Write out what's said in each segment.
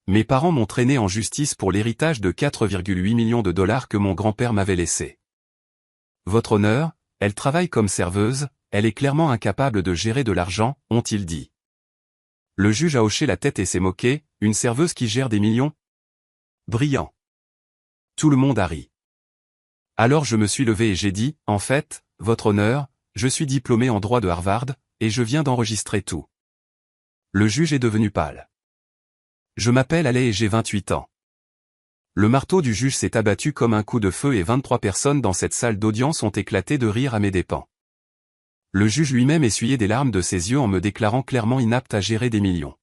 Mes parents m'ont traîné en justice pour l'héritage de 4,8 millions de dollars que mon grand-père m'avait laissé. Votre honneur, elle travaille comme serveuse, elle est clairement incapable de gérer de l'argent, ont-ils dit. Le juge a hoché la tête et s'est moqué, une serveuse qui gère des millions? Brillant. Tout le monde a ri. Alors je me suis levé et j'ai dit, en fait, votre honneur, je suis diplômé en droit de Harvard, et je viens d'enregistrer tout. Le juge est devenu pâle. Je m'appelle Alay et j'ai 28 ans. Le marteau du juge s'est abattu comme un coup de feu et 23 personnes dans cette salle d'audience ont éclaté de rire à mes dépens. Le juge lui-même essuyait des larmes de ses yeux en me déclarant clairement inapte à gérer des millions.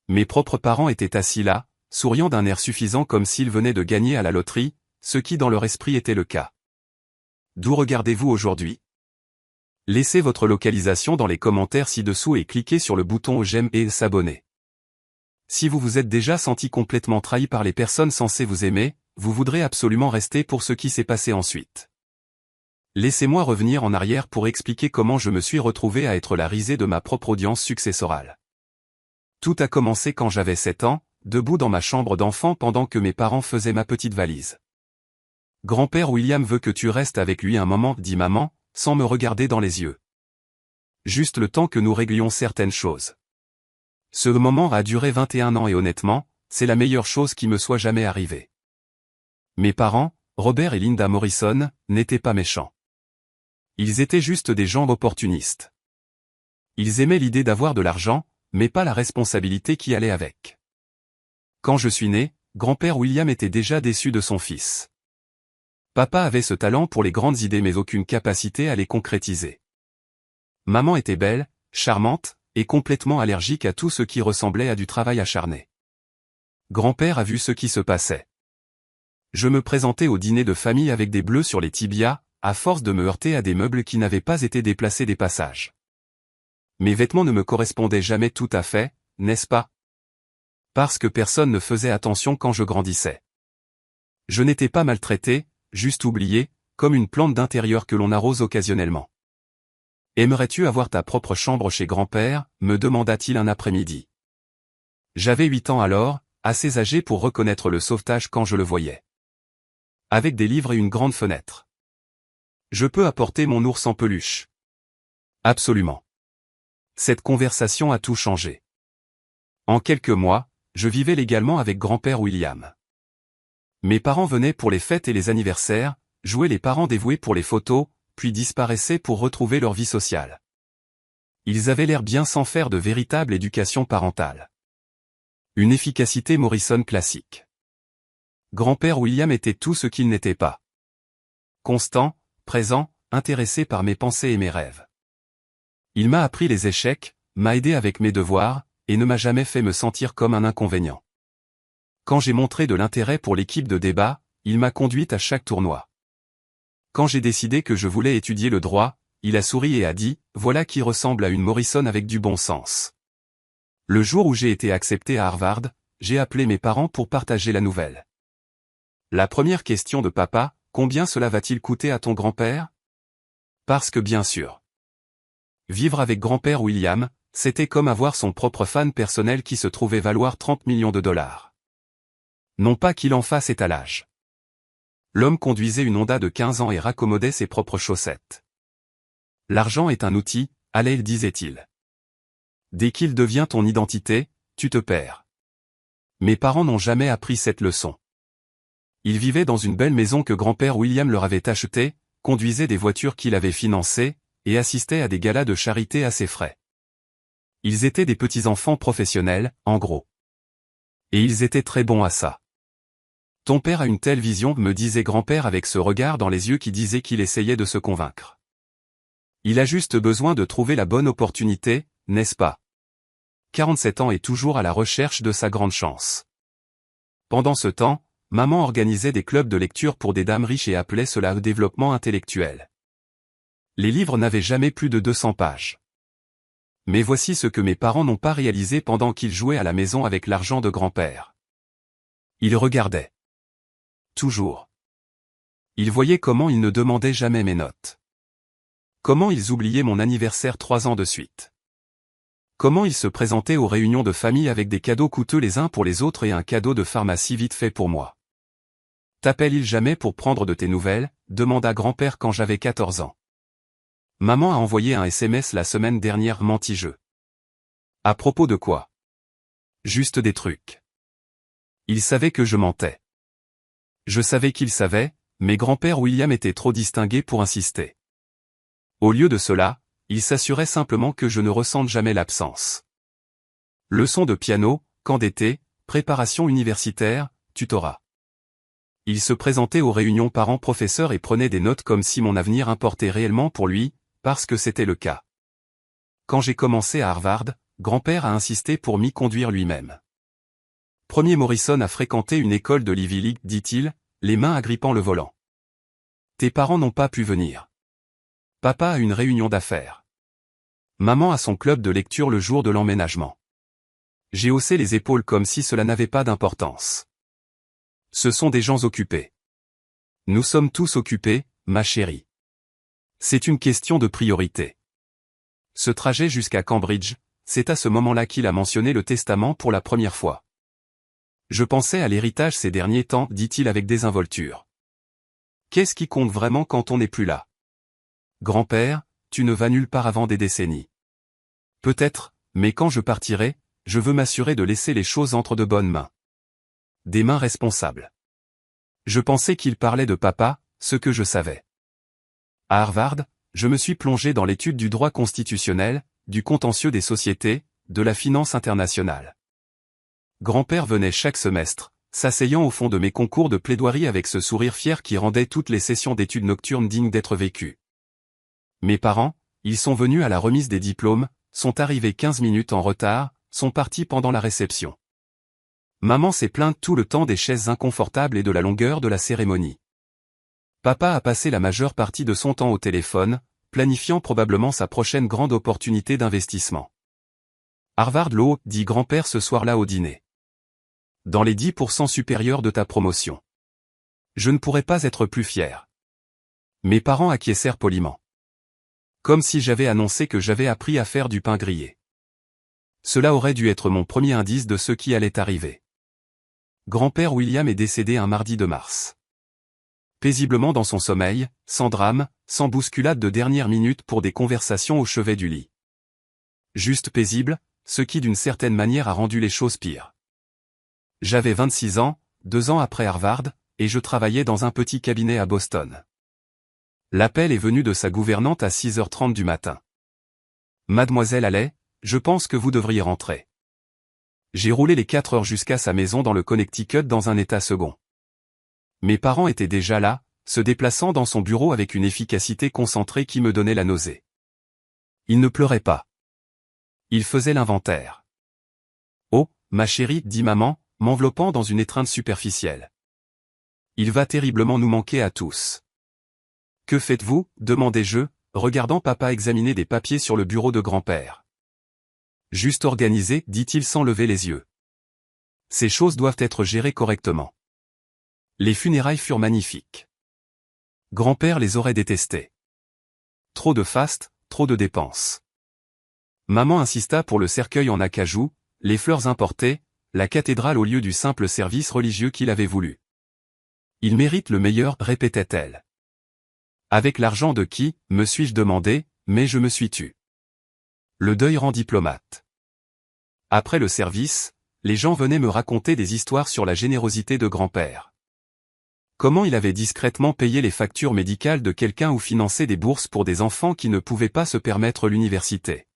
Mes propres parents étaient assis là, souriant d'un air suffisant comme s'ils venaient de gagner à la loterie, ce qui dans leur esprit était le cas. D'où regardez-vous aujourd'hui? Laissez votre localisation dans les commentaires ci-dessous et cliquez sur le bouton j'aime et s'abonner. Si vous vous êtes déjà senti complètement trahi par les personnes censées vous aimer, vous voudrez absolument rester pour ce qui s'est passé ensuite. Laissez-moi revenir en arrière pour expliquer comment je me suis retrouvé à être la risée de ma propre audience successorale. Tout a commencé quand j'avais 7 ans, debout dans ma chambre d'enfant pendant que mes parents faisaient ma petite valise. Grand-père William veut que tu restes avec lui un moment, dit maman, sans me regarder dans les yeux. Juste le temps que nous réglions certaines choses. Ce moment a duré 21 ans et honnêtement, c'est la meilleure chose qui me soit jamais arrivée. Mes parents, Robert et Linda Morrison, n'étaient pas méchants. Ils étaient juste des gens opportunistes. Ils aimaient l'idée d'avoir de l'argent, mais pas la responsabilité qui allait avec. Quand je suis né, grand-père William était déjà déçu de son fils. Papa avait ce talent pour les grandes idées mais aucune capacité à les concrétiser. Maman était belle, charmante, et complètement allergique à tout ce qui ressemblait à du travail acharné. Grand-père a vu ce qui se passait. Je me présentais au dîner de famille avec des bleus sur les tibias, à force de me heurter à des meubles qui n'avaient pas été déplacés des passages. Mes vêtements ne me correspondaient jamais tout à fait, n'est-ce pas? Parce que personne ne faisait attention quand je grandissais. Je n'étais pas maltraité, juste oublié, comme une plante d'intérieur que l'on arrose occasionnellement. Aimerais-tu avoir ta propre chambre chez grand-père, me demanda-t-il un après-midi. J'avais 8 ans alors, assez âgé pour reconnaître le sauvetage quand je le voyais. Avec des livres et une grande fenêtre. Je peux apporter mon ours en peluche. Absolument. Cette conversation a tout changé. En quelques mois, je vivais légalement avec grand-père William. Mes parents venaient pour les fêtes et les anniversaires, jouaient les parents dévoués pour les photos, puis disparaissaient pour retrouver leur vie sociale. Ils avaient l'air bien sans faire de véritable éducation parentale. Une efficacité Morrison classique. Grand-père William était tout ce qu'il n'était pas. Constant, présent, intéressé par mes pensées et mes rêves. Il m'a appris les échecs, m'a aidé avec mes devoirs, et ne m'a jamais fait me sentir comme un inconvénient. Quand j'ai montré de l'intérêt pour l'équipe de débat, il m'a conduite à chaque tournoi. Quand j'ai décidé que je voulais étudier le droit, il a souri et a dit, voilà qui ressemble à une Morrison avec du bon sens. Le jour où j'ai été accepté à Harvard, j'ai appelé mes parents pour partager la nouvelle. La première question de papa, combien cela va-t-il coûter à ton grand-père? Parce que bien sûr. Vivre avec grand-père William, c'était comme avoir son propre fan personnel qui se trouvait valoir 30 millions de dollars. Non pas qu'il en fasse étalage. L'homme conduisait une Honda de 15 ans et raccommodait ses propres chaussettes. L'argent est un outil, Alay disait-il. Dès qu'il devient ton identité, tu te perds. Mes parents n'ont jamais appris cette leçon. Ils vivaient dans une belle maison que grand-père William leur avait achetée, conduisaient des voitures qu'il avait financées, et assistaient à des galas de charité à ses frais. Ils étaient des petits-enfants professionnels, en gros. Et ils étaient très bons à ça. Ton père a une telle vision, me disait grand-père avec ce regard dans les yeux qui disait qu'il essayait de se convaincre. Il a juste besoin de trouver la bonne opportunité, n'est-ce pas? 47 ans et toujours à la recherche de sa grande chance. Pendant ce temps, maman organisait des clubs de lecture pour des dames riches et appelait cela le développement intellectuel. Les livres n'avaient jamais plus de 200 pages. Mais voici ce que mes parents n'ont pas réalisé pendant qu'ils jouaient à la maison avec l'argent de grand-père. Ils regardaient. Toujours. Ils voyaient comment ils ne demandaient jamais mes notes. Comment ils oubliaient mon anniversaire 3 ans de suite. Comment ils se présentaient aux réunions de famille avec des cadeaux coûteux les uns pour les autres et un cadeau de pharmacie vite fait pour moi. T'appelle-il jamais pour prendre de tes nouvelles, demanda grand-père quand j'avais 14 ans. Maman a envoyé un SMS la semaine dernière, mentis-je. À propos de quoi? Juste des trucs. Il savait que je mentais. Je savais qu'il savait, mais grand-père William était trop distingué pour insister. Au lieu de cela, il s'assurait simplement que je ne ressente jamais l'absence. Leçons de piano, camp d'été, préparation universitaire, tutorat. Il se présentait aux réunions parents-professeurs et prenait des notes comme si mon avenir importait réellement pour lui, parce que c'était le cas. Quand j'ai commencé à Harvard, grand-père a insisté pour m'y conduire lui-même. Premier Morrison a fréquenté une école de l'Ivy League, dit-il, les mains agrippant le volant. Tes parents n'ont pas pu venir. Papa a une réunion d'affaires. Maman a son club de lecture le jour de l'emménagement. J'ai haussé les épaules comme si cela n'avait pas d'importance. Ce sont des gens occupés. Nous sommes tous occupés, ma chérie. C'est une question de priorité. Ce trajet jusqu'à Cambridge, c'est à ce moment-là qu'il a mentionné le testament pour la première fois. Je pensais à l'héritage ces derniers temps, dit-il avec désinvolture. Qu'est-ce qui compte vraiment quand on n'est plus là? Grand-père, tu ne vas nulle part avant des décennies. Peut-être, mais quand je partirai, je veux m'assurer de laisser les choses entre de bonnes mains. Des mains responsables. Je pensais qu'il parlait de papa, ce que je savais. À Harvard, je me suis plongé dans l'étude du droit constitutionnel, du contentieux des sociétés, de la finance internationale. Grand-père venait chaque semestre, s'asseyant au fond de mes concours de plaidoirie avec ce sourire fier qui rendait toutes les sessions d'études nocturnes dignes d'être vécues. Mes parents, ils sont venus à la remise des diplômes, sont arrivés 15 minutes en retard, sont partis pendant la réception. Maman s'est plainte tout le temps des chaises inconfortables et de la longueur de la cérémonie. Papa a passé la majeure partie de son temps au téléphone, planifiant probablement sa prochaine grande opportunité d'investissement. Harvard Law, dit grand-père ce soir-là au dîner. Dans les 10% supérieurs de ta promotion. Je ne pourrais pas être plus fier. Mes parents acquiescèrent poliment. Comme si j'avais annoncé que j'avais appris à faire du pain grillé. Cela aurait dû être mon premier indice de ce qui allait arriver. Grand-père William est décédé un mardi de mars. Paisiblement dans son sommeil, sans drame, sans bousculade de dernière minute pour des conversations au chevet du lit. Juste paisible, ce qui d'une certaine manière a rendu les choses pires. J'avais 26 ans, 2 ans après Harvard, et je travaillais dans un petit cabinet à Boston. L'appel est venu de sa gouvernante à 6h30 du matin. Mademoiselle Allais, je pense que vous devriez rentrer. J'ai roulé les 4 heures jusqu'à sa maison dans le Connecticut dans un état second. Mes parents étaient déjà là, se déplaçant dans son bureau avec une efficacité concentrée qui me donnait la nausée. Il ne pleurait pas. Il faisait l'inventaire. Oh, ma chérie, dit maman, m'enveloppant dans une étreinte superficielle. Il va terriblement nous manquer à tous. Que faites-vous, demandai-je, regardant papa examiner des papiers sur le bureau de grand-père. Juste organisé, dit-il sans lever les yeux. Ces choses doivent être gérées correctement. Les funérailles furent magnifiques. Grand-père les aurait détestées. Trop de faste, trop de dépenses. Maman insista pour le cercueil en acajou, les fleurs importées, la cathédrale au lieu du simple service religieux qu'il avait voulu. Il mérite le meilleur, répétait-elle. Avec l'argent de qui, me suis-je demandé, mais je me suis tu. Le deuil rend diplomate. Après le service, les gens venaient me raconter des histoires sur la générosité de grand-père. Comment il avait discrètement payé les factures médicales de quelqu'un ou financé des bourses pour des enfants qui ne pouvaient pas se permettre l'université.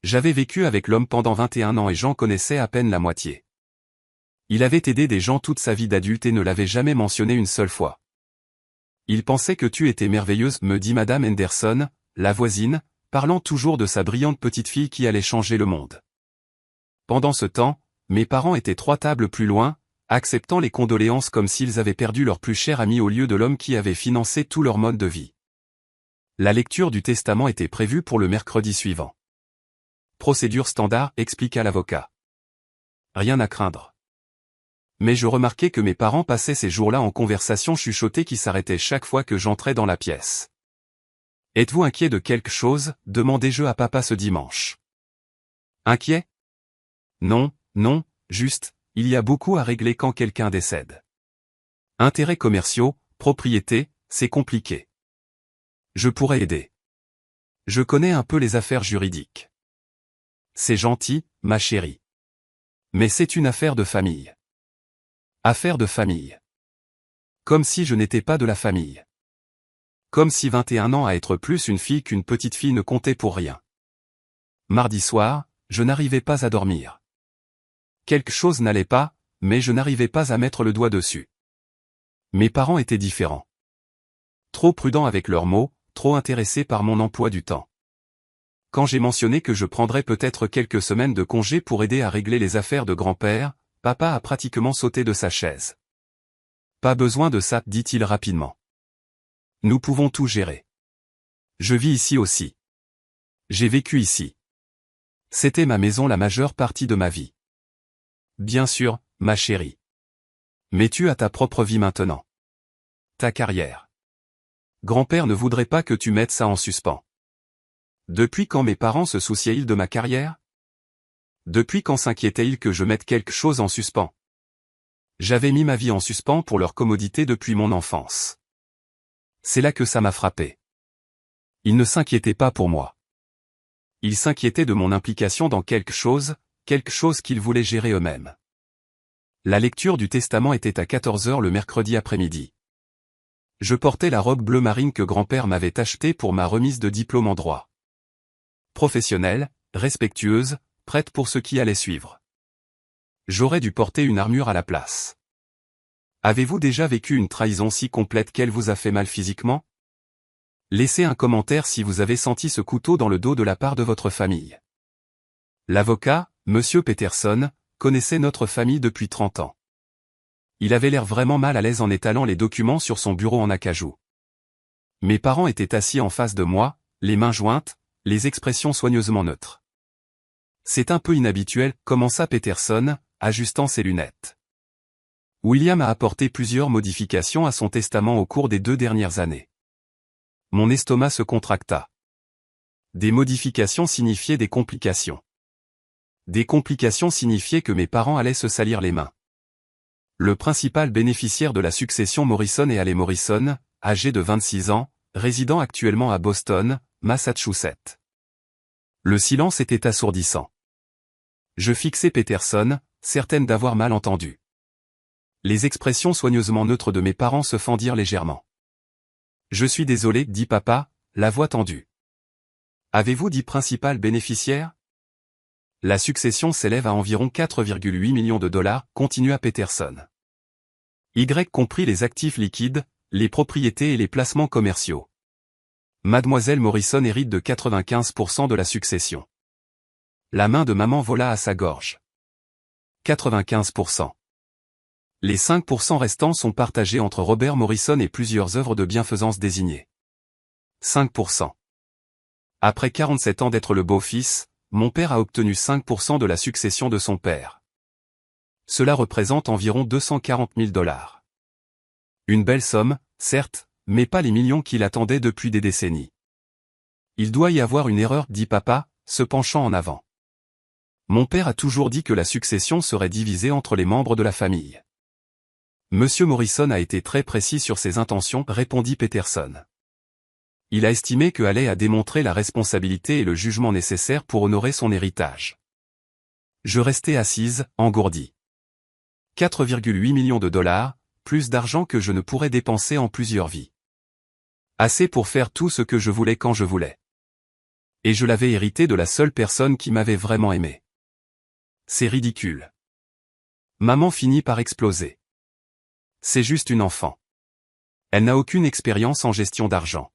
J'avais vécu avec l'homme pendant 21 ans et j'en connaissais à peine la moitié. Il avait aidé des gens toute sa vie d'adulte et ne l'avait jamais mentionné une seule fois. Il pensait que tu étais merveilleuse, me dit Madame Henderson, la voisine, parlant toujours de sa brillante petite fille qui allait changer le monde. Pendant ce temps, mes parents étaient 3 tables plus loin, acceptant les condoléances comme s'ils avaient perdu leur plus cher ami au lieu de l'homme qui avait financé tout leur mode de vie. La lecture du testament était prévue pour le mercredi suivant. Procédure standard, expliqua l'avocat. Rien à craindre. Mais je remarquai que mes parents passaient ces jours-là en conversation chuchotée qui s'arrêtait chaque fois que j'entrais dans la pièce. Êtes-vous inquiet de quelque chose, demandai-je à papa ce dimanche. Inquiet? Non, non, juste, il y a beaucoup à régler quand quelqu'un décède. Intérêts commerciaux, propriété, c'est compliqué. Je pourrais aider. Je connais un peu les affaires juridiques. C'est gentil, ma chérie. Mais c'est une affaire de famille. Affaire de famille. Comme si je n'étais pas de la famille. Comme si 21 ans à être plus une fille qu'une petite fille ne comptait pour rien. Mardi soir, je n'arrivais pas à dormir. Quelque chose n'allait pas, mais je n'arrivais pas à mettre le doigt dessus. Mes parents étaient différents. Trop prudents avec leurs mots, trop intéressés par mon emploi du temps. Quand j'ai mentionné que je prendrais peut-être quelques semaines de congé pour aider à régler les affaires de grand-père, papa a pratiquement sauté de sa chaise. Pas besoin de ça, dit-il rapidement. Nous pouvons tout gérer. Je vis ici aussi. J'ai vécu ici. C'était ma maison la majeure partie de ma vie. Bien sûr, ma chérie. Mais tu as ta propre vie maintenant. Ta carrière. Grand-père ne voudrait pas que tu mettes ça en suspens. Depuis quand mes parents se souciaient-ils de ma carrière? Depuis quand s'inquiétaient-ils que je mette quelque chose en suspens? J'avais mis ma vie en suspens pour leur commodité depuis mon enfance. C'est là que ça m'a frappé. Ils ne s'inquiétaient pas pour moi. Ils s'inquiétaient de mon implication dans quelque chose qu'ils voulaient gérer eux-mêmes. La lecture du testament était à 14 h le mercredi après-midi. Je portais la robe bleu marine que grand-père m'avait achetée pour ma remise de diplôme en droit. Professionnelle, respectueuse, prête pour ce qui allait suivre. J'aurais dû porter une armure à la place. Avez-vous déjà vécu une trahison si complète qu'elle vous a fait mal physiquement? Laissez un commentaire si vous avez senti ce couteau dans le dos de la part de votre famille. L'avocat, Monsieur Peterson, connaissait notre famille depuis 30 ans. Il avait l'air vraiment mal à l'aise en étalant les documents sur son bureau en acajou. Mes parents étaient assis en face de moi, les mains jointes, les expressions soigneusement neutres. C'est un peu inhabituel, commença Peterson, ajustant ses lunettes. William a apporté plusieurs modifications à son testament au cours des 2 dernières années. Mon estomac se contracta. Des modifications signifiaient des complications. Des complications signifiaient que mes parents allaient se salir les mains. Le principal bénéficiaire de la succession Morrison est Haley Morrison, âgé de 26 ans, résidant actuellement à Boston, Massachusetts. Le silence était assourdissant. Je fixai Peterson, certaine d'avoir mal entendu. Les expressions soigneusement neutres de mes parents se fendirent légèrement. Je suis désolé, dit papa, la voix tendue. Avez-vous dit principal bénéficiaire? La succession s'élève à environ 4,8 millions de dollars, continua Peterson. Y compris les actifs liquides, les propriétés et les placements commerciaux. Mademoiselle Morrison hérite de 95% de la succession. La main de maman vola à sa gorge. 95%. Les 5% restants sont partagés entre Robert Morrison et plusieurs œuvres de bienfaisance désignées. 5%. Après 47 ans d'être le beau-fils, mon père a obtenu 5% de la succession de son père. Cela représente environ 240 000 dollars. Une belle somme, certes, mais pas les millions qu'il attendait depuis des décennies. Il doit y avoir une erreur, dit papa, se penchant en avant. Mon père a toujours dit que la succession serait divisée entre les membres de la famille. Monsieur Morrison a été très précis sur ses intentions, répondit Peterson. Il a estimé que Haley a démontré la responsabilité et le jugement nécessaires pour honorer son héritage. Je restais assise, engourdie. 4,8 millions de dollars, plus d'argent que je ne pourrais dépenser en plusieurs vies. Assez pour faire tout ce que je voulais quand je voulais. Et je l'avais hérité de la seule personne qui m'avait vraiment aimé. C'est ridicule. Maman finit par exploser. C'est juste une enfant. Elle n'a aucune expérience en gestion d'argent.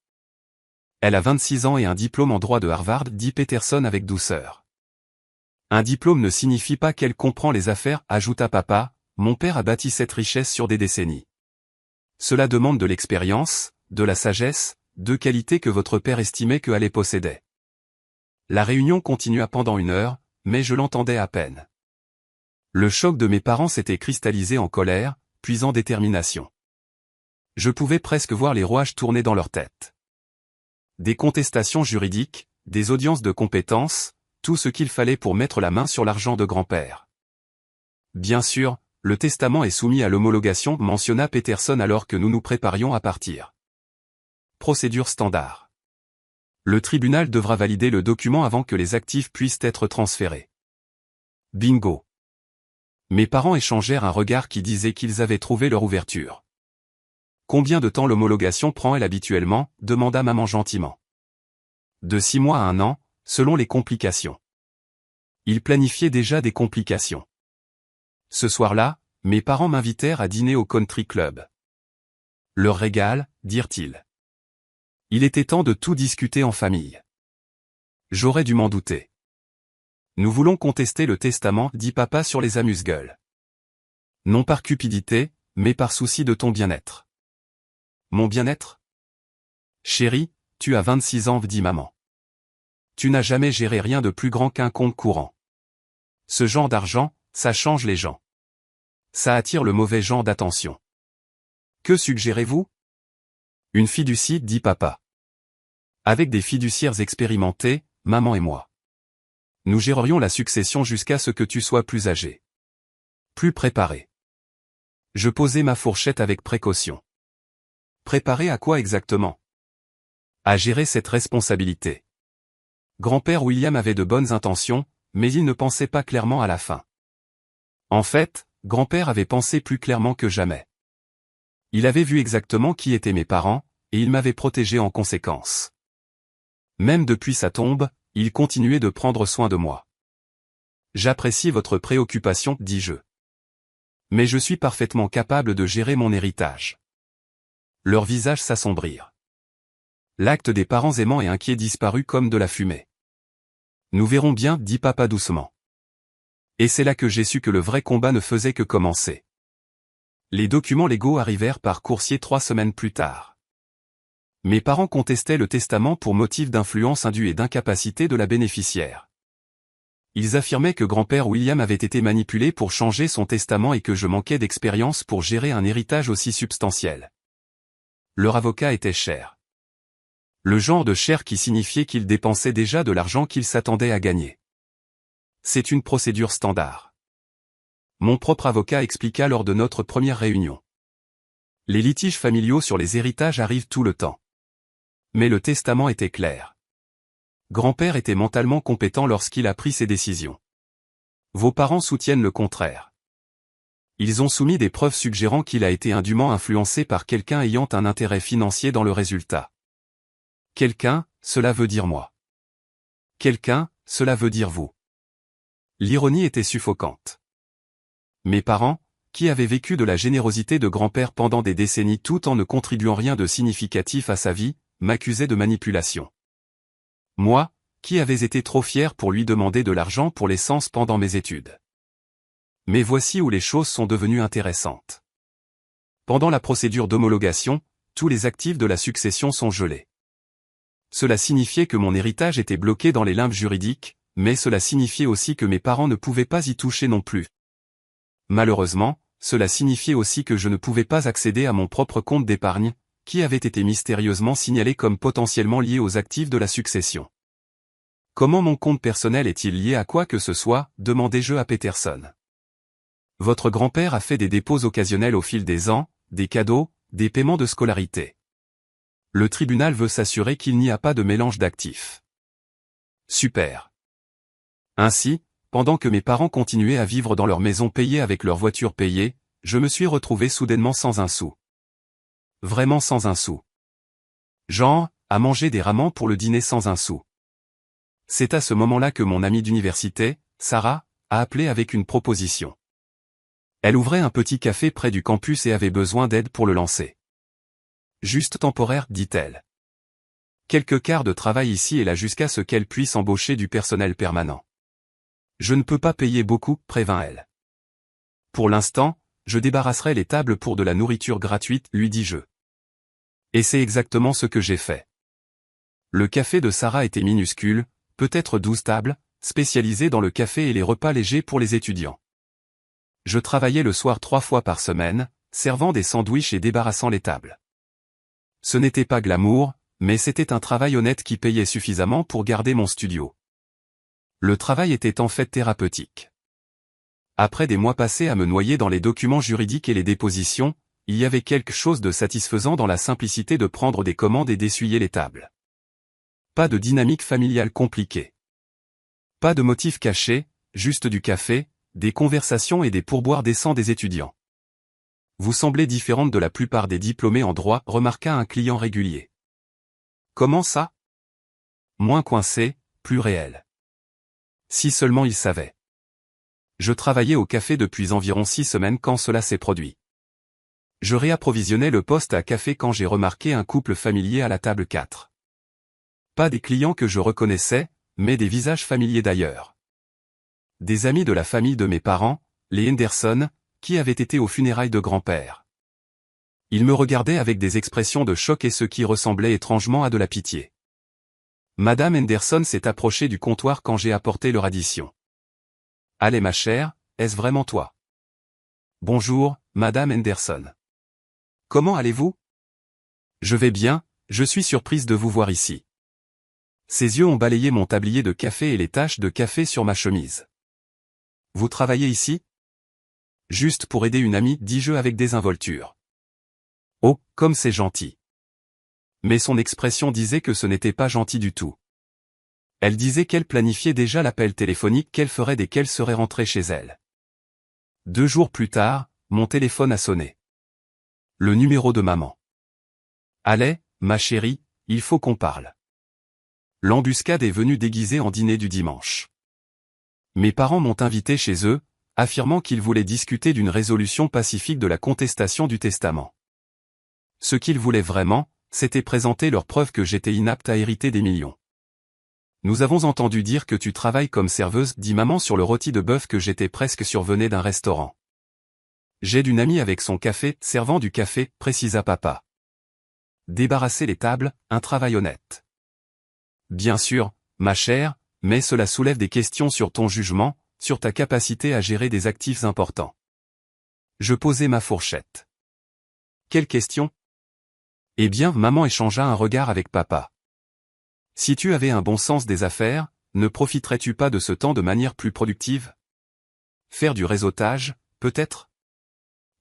Elle a 26 ans et un diplôme en droit de Harvard, dit Peterson avec douceur. Un diplôme ne signifie pas qu'elle comprend les affaires, ajouta papa, mon père a bâti cette richesse sur des décennies. Cela demande de l'expérience, de la sagesse, deux qualités que votre père estimait que Haley possédait. La réunion continua pendant 1 heure, mais je l'entendais à peine. Le choc de mes parents s'était cristallisé en colère, puis en détermination. Je pouvais presque voir les rouages tourner dans leur tête. Des contestations juridiques, des audiences de compétences, tout ce qu'il fallait pour mettre la main sur l'argent de grand-père. Bien sûr, le testament est soumis à l'homologation, mentionna Peterson alors que nous nous préparions à partir. Procédure standard. Le tribunal devra valider le document avant que les actifs puissent être transférés. Bingo. Mes parents échangèrent un regard qui disait qu'ils avaient trouvé leur ouverture. Combien de temps l'homologation prend-elle habituellement, demanda maman gentiment. De 6 mois à 1 an, selon les complications. Ils planifiaient déjà des complications. Ce soir-là, mes parents m'invitèrent à dîner au country club. Leur régal, dirent-ils. Il était temps de tout discuter en famille. J'aurais dû m'en douter. Nous voulons contester le testament, dit papa sur les amuse-gueules. Non par cupidité, mais par souci de ton bien-être. Mon bien-être? Chérie, tu as 26 ans, dit maman. Tu n'as jamais géré rien de plus grand qu'un compte courant. Ce genre d'argent, ça change les gens. Ça attire le mauvais genre d'attention. Que suggérez-vous? Une fiducie, dit papa. Avec des fiduciaires expérimentés, maman et moi. Nous gérerions la succession jusqu'à ce que tu sois plus âgé. Plus préparé. Je posai ma fourchette avec précaution. Préparé à quoi exactement? À gérer cette responsabilité. Grand-père William avait de bonnes intentions, mais il ne pensait pas clairement à la fin. En fait, grand-père avait pensé plus clairement que jamais. Il avait vu exactement qui étaient mes parents, et il m'avait protégé en conséquence. Même depuis sa tombe, il continuait de prendre soin de moi. J'apprécie votre préoccupation, dis-je. Mais je suis parfaitement capable de gérer mon héritage. Leurs visages s'assombrirent. L'acte des parents aimants et inquiets disparut comme de la fumée. Nous verrons bien, dit papa doucement. Et c'est là que j'ai su que le vrai combat ne faisait que commencer. Les documents légaux arrivèrent par coursier 3 semaines plus tard. Mes parents contestaient le testament pour motif d'influence indue et d'incapacité de la bénéficiaire. Ils affirmaient que grand-père William avait été manipulé pour changer son testament et que je manquais d'expérience pour gérer un héritage aussi substantiel. Leur avocat était cher. Le genre de cher qui signifiait qu'il dépensait déjà de l'argent qu'il s'attendait à gagner. C'est une procédure standard. Mon propre avocat expliqua lors de notre première réunion. Les litiges familiaux sur les héritages arrivent tout le temps. Mais le testament était clair. Grand-père était mentalement compétent lorsqu'il a pris ses décisions. Vos parents soutiennent le contraire. Ils ont soumis des preuves suggérant qu'il a été indûment influencé par quelqu'un ayant un intérêt financier dans le résultat. Quelqu'un, cela veut dire moi. Quelqu'un, cela veut dire vous. L'ironie était suffocante. Mes parents, qui avaient vécu de la générosité de grand-père pendant des décennies tout en ne contribuant rien de significatif à sa vie, m'accusaient de manipulation. Moi, qui avais été trop fier pour lui demander de l'argent pour l'essence pendant mes études. Mais voici où les choses sont devenues intéressantes. Pendant la procédure d'homologation, tous les actifs de la succession sont gelés. Cela signifiait que mon héritage était bloqué dans les limbes juridiques, mais cela signifiait aussi que mes parents ne pouvaient pas y toucher non plus. Malheureusement, cela signifiait aussi que je ne pouvais pas accéder à mon propre compte d'épargne, qui avait été mystérieusement signalé comme potentiellement lié aux actifs de la succession. Comment mon compte personnel est-il lié à quoi que ce soit, demandai-je à Peterson. Votre grand-père a fait des dépôts occasionnels au fil des ans, des cadeaux, des paiements de scolarité. Le tribunal veut s'assurer qu'il n'y a pas de mélange d'actifs. Super. Ainsi, pendant que mes parents continuaient à vivre dans leur maison payée avec leur voiture payée, je me suis retrouvé soudainement sans un sou. Vraiment sans un sou. Genre, à manger des ramen pour le dîner sans un sou. C'est à ce moment-là que mon amie d'université, Sarah, a appelé avec une proposition. Elle ouvrait un petit café près du campus et avait besoin d'aide pour le lancer. Juste temporaire, dit-elle. Quelques quarts de travail ici et là jusqu'à ce qu'elle puisse embaucher du personnel permanent. Je ne peux pas payer beaucoup, prévint-elle. Pour l'instant, je débarrasserai les tables pour de la nourriture gratuite, lui dis-je. Et c'est exactement ce que j'ai fait. Le café de Sarah était minuscule, peut-être 12 tables, spécialisées dans le café et les repas légers pour les étudiants. Je travaillais le soir 3 fois par semaine, servant des sandwichs et débarrassant les tables. Ce n'était pas glamour, mais c'était un travail honnête qui payait suffisamment pour garder mon studio. Le travail était en fait thérapeutique. Après des mois passés à me noyer dans les documents juridiques et les dépositions, il y avait quelque chose de satisfaisant dans la simplicité de prendre des commandes et d'essuyer les tables. Pas de dynamique familiale compliquée. Pas de motifs cachés, juste du café, des conversations et des pourboires décents des étudiants. Vous semblez différente de la plupart des diplômés en droit, remarqua un client régulier. Comment ça? Moins coincé, plus réel. Si seulement il savait. Je travaillais au café depuis environ 6 semaines quand cela s'est produit. Je réapprovisionnais le poste à café quand j'ai remarqué un couple familier à la table 4. Pas des clients que je reconnaissais, mais des visages familiers d'ailleurs. Des amis de la famille de mes parents, les Henderson, qui avaient été aux funérailles de grand-père. Ils me regardaient avec des expressions de choc et ce qui ressemblait étrangement à de la pitié. Madame Henderson s'est approchée du comptoir quand j'ai apporté leur addition. « Allez ma chère, est-ce vraiment toi? » « Bonjour, Madame Henderson. Comment allez-vous? » « Je vais bien, je suis surprise de vous voir ici. » Ses yeux ont balayé mon tablier de café et les taches de café sur ma chemise. « Vous travaillez ici? » « Juste pour aider une amie, dis-je avec désinvolture. »« Oh, comme c'est gentil. » Mais son expression disait que ce n'était pas gentil du tout. Elle disait qu'elle planifiait déjà l'appel téléphonique qu'elle ferait dès qu'elle serait rentrée chez elle. 2 jours plus tard, mon téléphone a sonné. Le numéro de maman. « Allez, ma chérie, il faut qu'on parle. » L'embuscade est venue déguisée en dîner du dimanche. Mes parents m'ont invité chez eux, affirmant qu'ils voulaient discuter d'une résolution pacifique de la contestation du testament. Ce qu'ils voulaient vraiment, c'était présenter leur preuve que j'étais inapte à hériter des millions. Nous avons entendu dire que tu travailles comme serveuse, dit maman sur le rôti de bœuf que j'étais presque survenu d'un restaurant. J'aide une amie avec son café, servant du café, précisa papa. Débarrasser les tables, un travail honnête. Bien sûr, ma chère, mais cela soulève des questions sur ton jugement, sur ta capacité à gérer des actifs importants. Je posai ma fourchette. Quelle question? Eh bien, maman échangea un regard avec papa. Si tu avais un bon sens des affaires, ne profiterais-tu pas de ce temps de manière plus productive? Faire du réseautage, peut-être?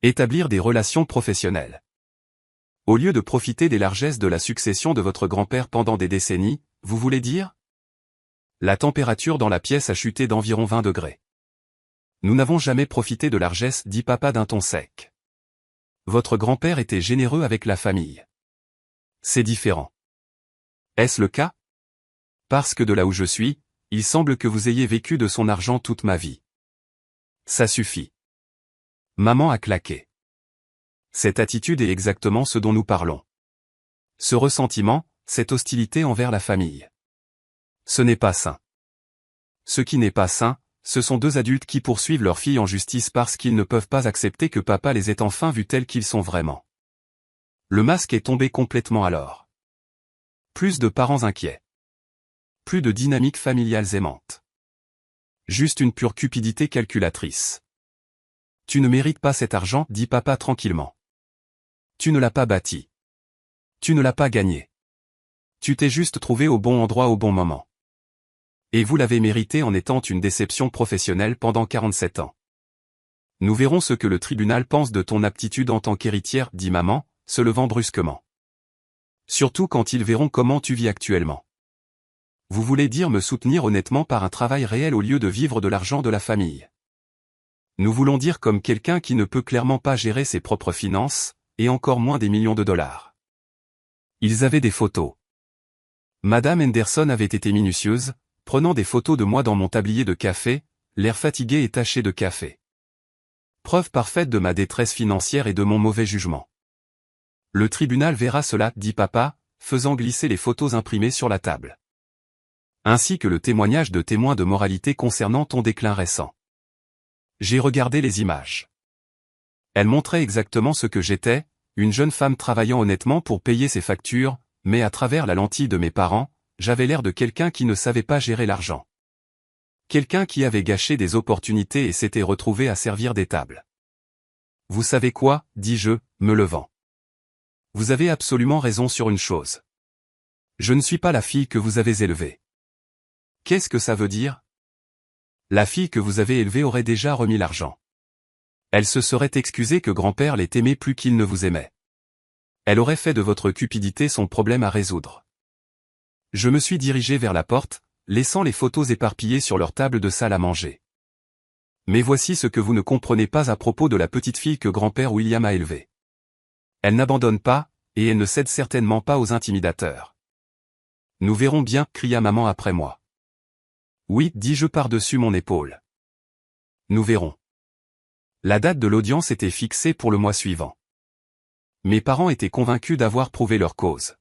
Établir des relations professionnelles. Au lieu de profiter des largesses de la succession de votre grand-père pendant des décennies, vous voulez dire? La température dans la pièce a chuté d'environ 20 degrés. Nous n'avons jamais profité de largesse, dit papa d'un ton sec. Votre grand-père était généreux avec la famille. C'est différent. Est-ce le cas? Parce que de là où je suis, il semble que vous ayez vécu de son argent toute ma vie. Ça suffit. Maman a claqué. Cette attitude est exactement ce dont nous parlons. Ce ressentiment, cette hostilité envers la famille. Ce n'est pas sain. Ce qui n'est pas sain, ce sont 2 adultes qui poursuivent leur fille en justice parce qu'ils ne peuvent pas accepter que papa les ait enfin vus tels qu'ils sont vraiment. Le masque est tombé complètement alors. Plus de parents inquiets. Plus de dynamiques familiales aimantes. Juste une pure cupidité calculatrice. Tu ne mérites pas cet argent, dit papa tranquillement. Tu ne l'as pas bâti. Tu ne l'as pas gagné. Tu t'es juste trouvé au bon endroit au bon moment. Et vous l'avez mérité en étant une déception professionnelle pendant 47 ans. Nous verrons ce que le tribunal pense de ton aptitude en tant qu'héritière, dit maman, se levant brusquement. Surtout quand ils verront comment tu vis actuellement. Vous voulez dire me soutenir honnêtement par un travail réel au lieu de vivre de l'argent de la famille. Nous voulons dire comme quelqu'un qui ne peut clairement pas gérer ses propres finances, et encore moins des millions de dollars. Ils avaient des photos. Madame Henderson avait été minutieuse, prenant des photos de moi dans mon tablier de café, l'air fatigué et taché de café. Preuve parfaite de ma détresse financière et de mon mauvais jugement. Le tribunal verra cela, dit papa, faisant glisser les photos imprimées sur la table. Ainsi que le témoignage de témoins de moralité concernant ton déclin récent. J'ai regardé les images. Elles montraient exactement ce que j'étais, une jeune femme travaillant honnêtement pour payer ses factures, mais à travers la lentille de mes parents, j'avais l'air de quelqu'un qui ne savait pas gérer l'argent. Quelqu'un qui avait gâché des opportunités et s'était retrouvé à servir des tables. Vous savez quoi, dis-je, me levant. Vous avez absolument raison sur une chose. Je ne suis pas la fille que vous avez élevée. Qu'est-ce que ça veut dire? La fille que vous avez élevée aurait déjà remis l'argent. Elle se serait excusée que grand-père l'ait aimé plus qu'il ne vous aimait. Elle aurait fait de votre cupidité son problème à résoudre. Je me suis dirigé vers la porte, laissant les photos éparpillées sur leur table de salle à manger. Mais voici ce que vous ne comprenez pas à propos de la petite fille que grand-père William a élevée. Elle n'abandonne pas, et elle ne cède certainement pas aux intimidateurs. Nous verrons bien, cria maman après moi. Oui, dis-je par-dessus mon épaule. Nous verrons. La date de l'audience était fixée pour le mois suivant. Mes parents étaient convaincus d'avoir prouvé leur cause.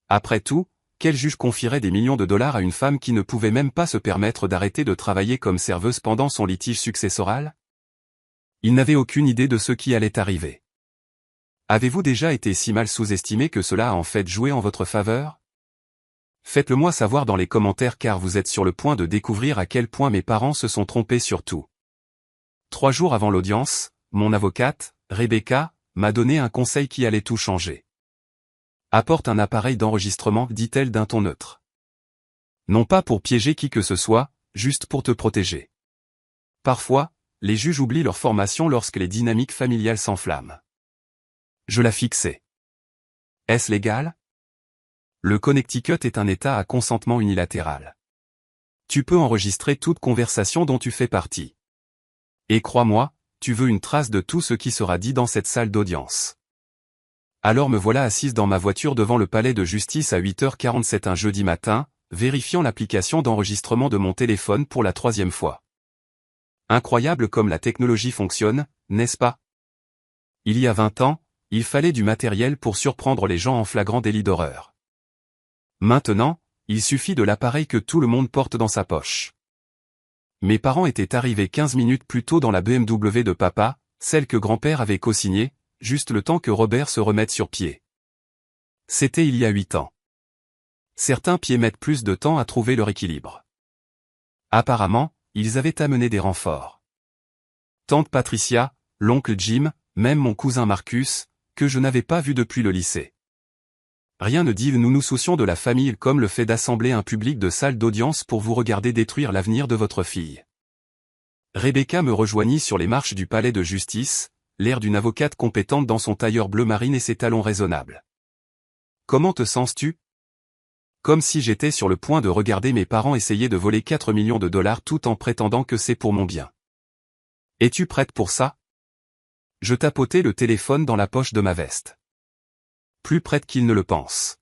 Après tout, quel juge confierait des millions de dollars à une femme qui ne pouvait même pas se permettre d'arrêter de travailler comme serveuse pendant son litige successoral? Ils n'avaient aucune idée de ce qui allait arriver. Avez-vous déjà été si mal sous-estimé que cela a en fait joué en votre faveur? Faites-le moi savoir dans les commentaires car vous êtes sur le point de découvrir à quel point mes parents se sont trompés sur tout. 3 jours avant l'audience, mon avocate, Rebecca, m'a donné un conseil qui allait tout changer. Apporte un appareil d'enregistrement, dit-elle d'un ton neutre. Non pas pour piéger qui que ce soit, juste pour te protéger. Parfois, les juges oublient leur formation lorsque les dynamiques familiales s'enflamment. Je la fixai. Est-ce légal? Le Connecticut est un État à consentement unilatéral. Tu peux enregistrer toute conversation dont tu fais partie. Et crois-moi, tu veux une trace de tout ce qui sera dit dans cette salle d'audience. Alors me voilà assise dans ma voiture devant le palais de justice à 8h47 un jeudi matin, vérifiant l'application d'enregistrement de mon téléphone pour la 3e fois. Incroyable comme la technologie fonctionne, n'est-ce pas? Il y a 20 ans, il fallait du matériel pour surprendre les gens en flagrant délit d'horreur. Maintenant, il suffit de l'appareil que tout le monde porte dans sa poche. Mes parents étaient arrivés 15 minutes plus tôt dans la BMW de papa, celle que grand-père avait co-signée, juste le temps que Robert se remette sur pied. C'était il y a 8 ans. Certains pieds mettent plus de temps à trouver leur équilibre. Apparemment, ils avaient amené des renforts. Tante Patricia, l'oncle Jim, même mon cousin Marcus, que je n'avais pas vu depuis le lycée. Rien ne dit nous nous soucions de la famille comme le fait d'assembler un public de salle d'audience pour vous regarder détruire l'avenir de votre fille. Rebecca me rejoignit sur les marches du palais de justice, l'air d'une avocate compétente dans son tailleur bleu marine et ses talons raisonnables. Comment te sens-tu? Comme si j'étais sur le point de regarder mes parents essayer de voler 4 millions de dollars tout en prétendant que c'est pour mon bien. Es-tu prête pour ça? Je tapotai le téléphone dans la poche de ma veste. Plus prête qu'il ne le pense.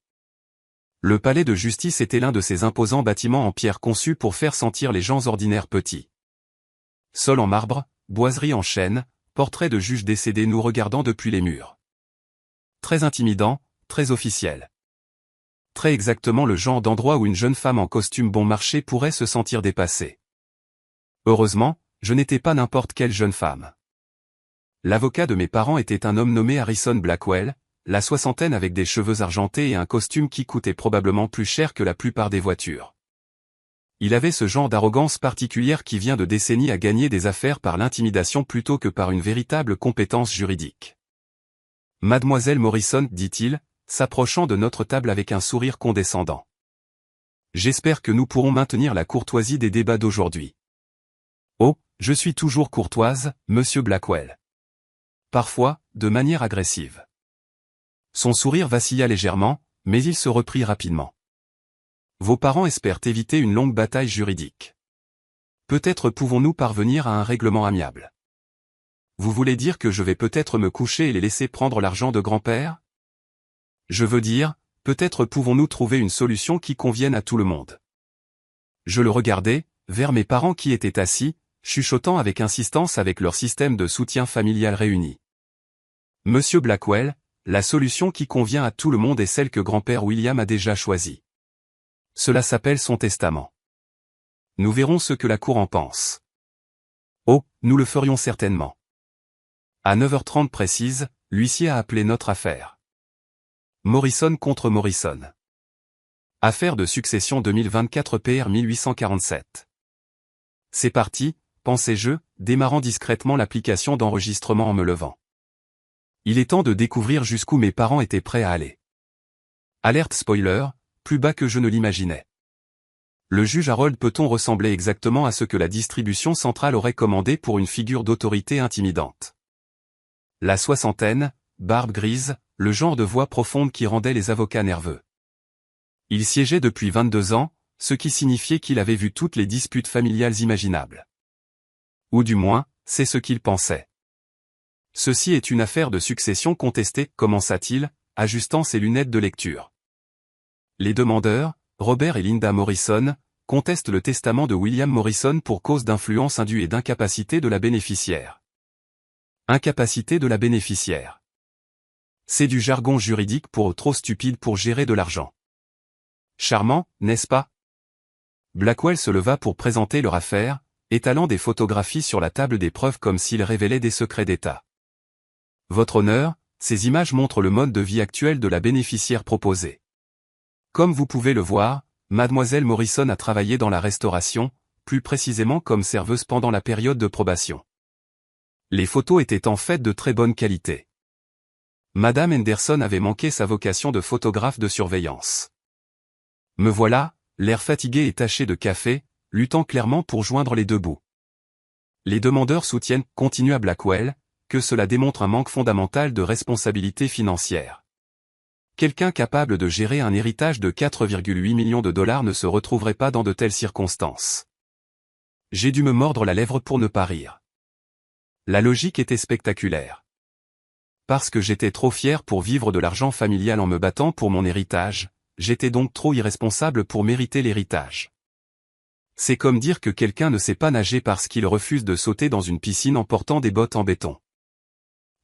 Le palais de justice était l'un de ces imposants bâtiments en pierre conçus pour faire sentir les gens ordinaires petits. Sol en marbre, boiserie en chêne, portrait de juge décédé nous regardant depuis les murs. Très intimidant, très officiel. Très exactement le genre d'endroit où une jeune femme en costume bon marché pourrait se sentir dépassée. Heureusement, je n'étais pas n'importe quelle jeune femme. L'avocat de mes parents était un homme nommé Harrison Blackwell, la soixantaine avec des cheveux argentés et un costume qui coûtait probablement plus cher que la plupart des voitures. Il avait ce genre d'arrogance particulière qui vient de décennies à gagner des affaires par l'intimidation plutôt que par une véritable compétence juridique. Mademoiselle Morrison, dit-il, s'approchant de notre table avec un sourire condescendant. J'espère que nous pourrons maintenir la courtoisie des débats d'aujourd'hui. Oh, je suis toujours courtoise, monsieur Blackwell. Parfois, de manière agressive. Son sourire vacilla légèrement, mais il se reprit rapidement. Vos parents espèrent éviter une longue bataille juridique. Peut-être pouvons-nous parvenir à un règlement amiable. Vous voulez dire que je vais peut-être me coucher et les laisser prendre l'argent de grand-père? Je veux dire, peut-être pouvons-nous trouver une solution qui convienne à tout le monde. Je le regardais, vers mes parents qui étaient assis, chuchotant avec insistance avec leur système de soutien familial réuni. Monsieur Blackwell, la solution qui convient à tout le monde est celle que grand-père William a déjà choisie. Cela s'appelle son testament. Nous verrons ce que la Cour en pense. Oh, nous le ferions certainement. À 9h30 précise, l'huissier a appelé notre affaire. Morrison contre Morrison. Affaire de succession 2024 PR 1847. C'est parti, pensais-je, démarrant discrètement l'application d'enregistrement en me levant. Il est temps de découvrir jusqu'où mes parents étaient prêts à aller. Alerte spoiler, plus bas que je ne l'imaginais. Le juge Harold Peton ressemblait exactement à ce que la distribution centrale aurait commandé pour une figure d'autorité intimidante. La soixantaine, barbe grise, le genre de voix profonde qui rendait les avocats nerveux. Il siégeait depuis 22 ans, ce qui signifiait qu'il avait vu toutes les disputes familiales imaginables. Ou du moins, c'est ce qu'il pensait. Ceci est une affaire de succession contestée, commença-t-il, ajustant ses lunettes de lecture. Les demandeurs, Robert et Linda Morrison, contestent le testament de William Morrison pour cause d'influence indue et d'incapacité de la bénéficiaire. Incapacité de la bénéficiaire. C'est du jargon juridique pour trop stupide pour gérer de l'argent. Charmant, n'est-ce pas? Blackwell se leva pour présenter leur affaire, étalant des photographies sur la table des preuves comme s'il révélait des secrets d'État. Votre honneur, ces images montrent le mode de vie actuel de la bénéficiaire proposée. Comme vous pouvez le voir, Mademoiselle Morrison a travaillé dans la restauration, plus précisément comme serveuse pendant la période de probation. Les photos étaient en fait de très bonne qualité. Madame Henderson avait manqué sa vocation de photographe de surveillance. Me voilà, l'air fatigué et taché de café, luttant clairement pour joindre les deux bouts. Les demandeurs soutiennent, continua Blackwell, que cela démontre un manque fondamental de responsabilité financière. Quelqu'un capable de gérer un héritage de 4,8 millions de dollars ne se retrouverait pas dans de telles circonstances. J'ai dû me mordre la lèvre pour ne pas rire. La logique était spectaculaire. Parce que j'étais trop fier pour vivre de l'argent familial en me battant pour mon héritage, j'étais donc trop irresponsable pour mériter l'héritage. C'est comme dire que quelqu'un ne sait pas nager parce qu'il refuse de sauter dans une piscine en portant des bottes en béton.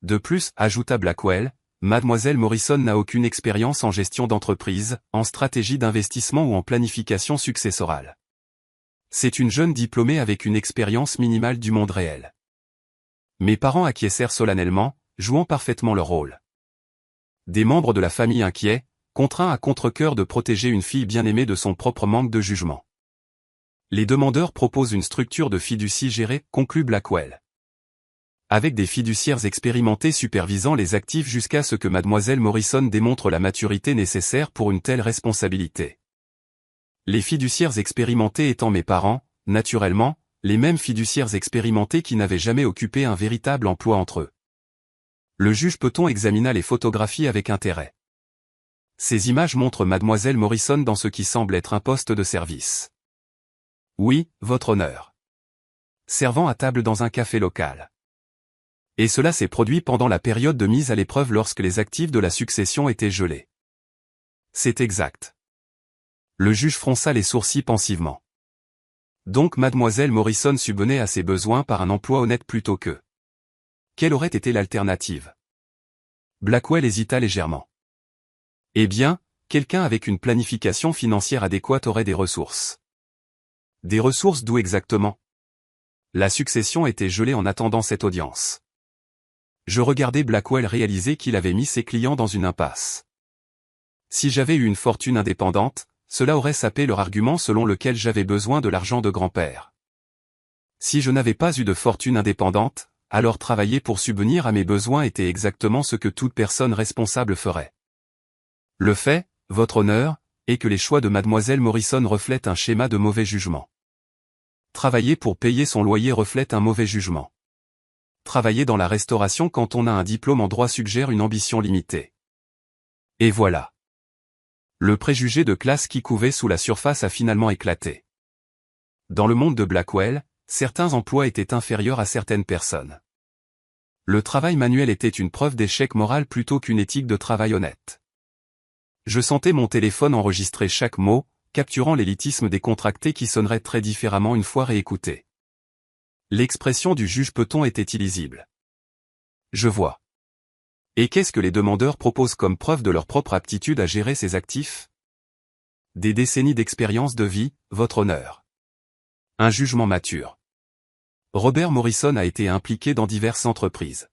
De plus, ajouta Blackwell, Mademoiselle Morrison n'a aucune expérience en gestion d'entreprise, en stratégie d'investissement ou en planification successorale. C'est une jeune diplômée avec une expérience minimale du monde réel. Mes parents acquiescèrent solennellement, jouant parfaitement leur rôle. Des membres de la famille inquiets, contraints à contre-cœur de protéger une fille bien-aimée de son propre manque de jugement. Les demandeurs proposent une structure de fiducie gérée, conclut Blackwell. Avec des fiduciaires expérimentés supervisant les actifs jusqu'à ce que Mademoiselle Morrison démontre la maturité nécessaire pour une telle responsabilité. Les fiduciaires expérimentés étant mes parents, naturellement, les mêmes fiduciaires expérimentés qui n'avaient jamais occupé un véritable emploi entre eux. Le juge Peton examina les photographies avec intérêt. Ces images montrent Mademoiselle Morrison dans ce qui semble être un poste de service. Oui, votre honneur. Servant à table dans un café local. Et cela s'est produit pendant la période de mise à l'épreuve lorsque les actifs de la succession étaient gelés. C'est exact. Le juge fronça les sourcils pensivement. Donc Mademoiselle Morrison subvenait à ses besoins par un emploi honnête plutôt que. Quelle aurait été l'alternative? Blackwell hésita légèrement. Eh bien, quelqu'un avec une planification financière adéquate aurait des ressources. Des ressources d'où exactement? La succession était gelée en attendant cette audience. Je regardais Blackwell réaliser qu'il avait mis ses clients dans une impasse. Si j'avais eu une fortune indépendante, cela aurait sapé leur argument selon lequel j'avais besoin de l'argent de grand-père. Si je n'avais pas eu de fortune indépendante, alors travailler pour subvenir à mes besoins était exactement ce que toute personne responsable ferait. Le fait, votre honneur, est que les choix de Mademoiselle Morrison reflètent un schéma de mauvais jugement. Travailler pour payer son loyer reflète un mauvais jugement. Travailler dans la restauration quand on a un diplôme en droit suggère une ambition limitée. Et voilà. Le préjugé de classe qui couvait sous la surface a finalement éclaté. Dans le monde de Blackwell, certains emplois étaient inférieurs à certaines personnes. Le travail manuel était une preuve d'échec moral plutôt qu'une éthique de travail honnête. Je sentais mon téléphone enregistrer chaque mot, capturant l'élitisme décontracté qui sonnerait très différemment une fois réécouté. L'expression du juge Peton était illisible. Je vois. Et qu'est-ce que les demandeurs proposent comme preuve de leur propre aptitude à gérer ces actifs? Des décennies d'expérience de vie, votre honneur. Un jugement mature. Robert Morrison a été impliqué dans diverses entreprises.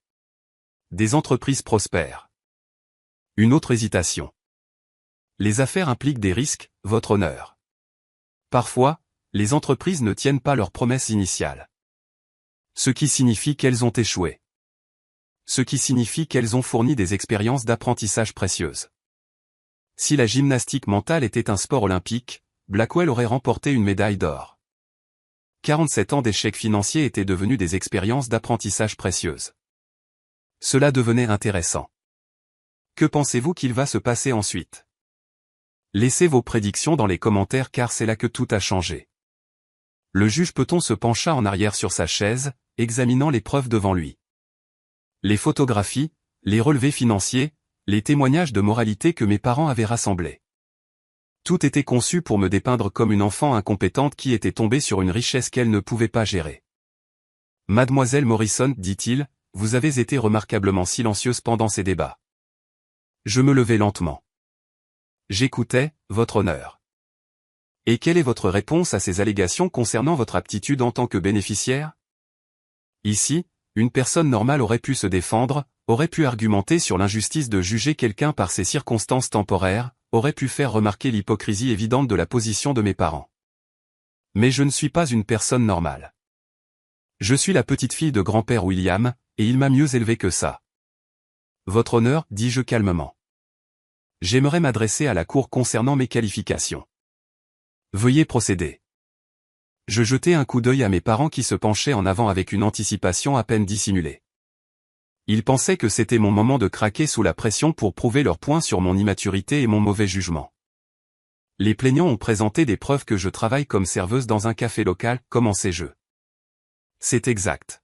Des entreprises prospères. Une autre hésitation. Les affaires impliquent des risques, votre honneur. Parfois, les entreprises ne tiennent pas leurs promesses initiales. Ce qui signifie qu'elles ont échoué. Ce qui signifie qu'elles ont fourni des expériences d'apprentissage précieuses. Si la gymnastique mentale était un sport olympique, Blackwell aurait remporté une médaille d'or. 47 ans d'échecs financiers étaient devenus des expériences d'apprentissage précieuses. Cela devenait intéressant. Que pensez-vous qu'il va se passer ensuite? Laissez vos prédictions dans les commentaires car c'est là que tout a changé. Le juge Peton se pencha en arrière sur sa chaise, examinant les preuves devant lui. Les photographies, les relevés financiers, les témoignages de moralité que mes parents avaient rassemblés. Tout était conçu pour me dépeindre comme une enfant incompétente qui était tombée sur une richesse qu'elle ne pouvait pas gérer. Mademoiselle Morrison, dit-il, vous avez été remarquablement silencieuse pendant ces débats. Je me levai lentement. J'écoutais, votre honneur. Et quelle est votre réponse à ces allégations concernant votre aptitude en tant que bénéficiaire? Ici, une personne normale aurait pu se défendre, aurait pu argumenter sur l'injustice de juger quelqu'un par ses circonstances temporaires, aurait pu faire remarquer l'hypocrisie évidente de la position de mes parents. Mais je ne suis pas une personne normale. Je suis la petite-fille de grand-père William, et il m'a mieux élevé que ça. Votre honneur, dis-je calmement. J'aimerais m'adresser à la cour concernant mes qualifications. Veuillez procéder. Je jetai un coup d'œil à mes parents qui se penchaient en avant avec une anticipation à peine dissimulée. Ils pensaient que c'était mon moment de craquer sous la pression pour prouver leur point sur mon immaturité et mon mauvais jugement. Les plaignants ont présenté des preuves que je travaille comme serveuse dans un café local, commençai-je. C'est exact.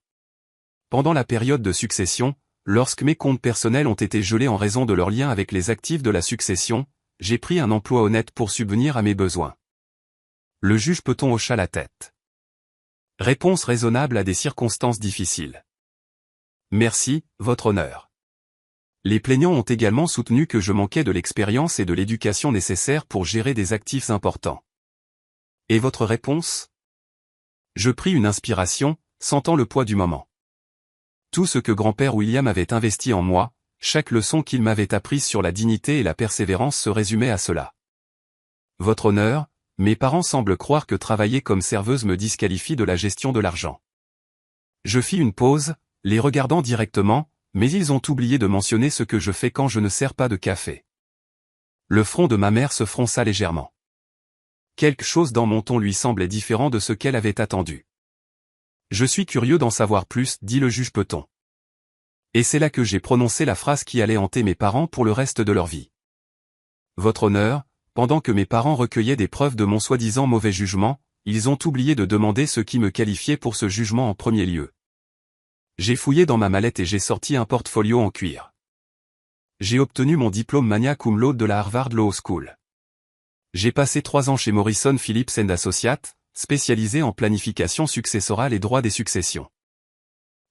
Pendant la période de succession, lorsque mes comptes personnels ont été gelés en raison de leur lien avec les actifs de la succession, j'ai pris un emploi honnête pour subvenir à mes besoins. Le juge Peton hocha la tête. Réponse raisonnable à des circonstances difficiles. Merci, votre honneur. Les plaignants ont également soutenu que je manquais de l'expérience et de l'éducation nécessaires pour gérer des actifs importants. Et votre réponse? Je pris une inspiration, sentant le poids du moment. Tout ce que grand-père William avait investi en moi, chaque leçon qu'il m'avait apprise sur la dignité et la persévérance se résumait à cela. Votre honneur, mes parents semblent croire que travailler comme serveuse me disqualifie de la gestion de l'argent. Je fis une pause, les regardant directement, mais ils ont oublié de mentionner ce que je fais quand je ne sers pas de café. Le front de ma mère se fronça légèrement. Quelque chose dans mon ton lui semblait différent de ce qu'elle avait attendu. Je suis curieux d'en savoir plus, dit le juge Peton. Et c'est là que j'ai prononcé la phrase qui allait hanter mes parents pour le reste de leur vie. Votre honneur, pendant que mes parents recueillaient des preuves de mon soi-disant mauvais jugement, ils ont oublié de demander ce qui me qualifiait pour ce jugement en premier lieu. J'ai fouillé dans ma mallette et j'ai sorti un portfolio en cuir. J'ai obtenu mon diplôme magna cum laude de la Harvard Law School. J'ai passé 3 ans chez Morrison Phillips & Associates, spécialisé en planification successorale et droit des successions.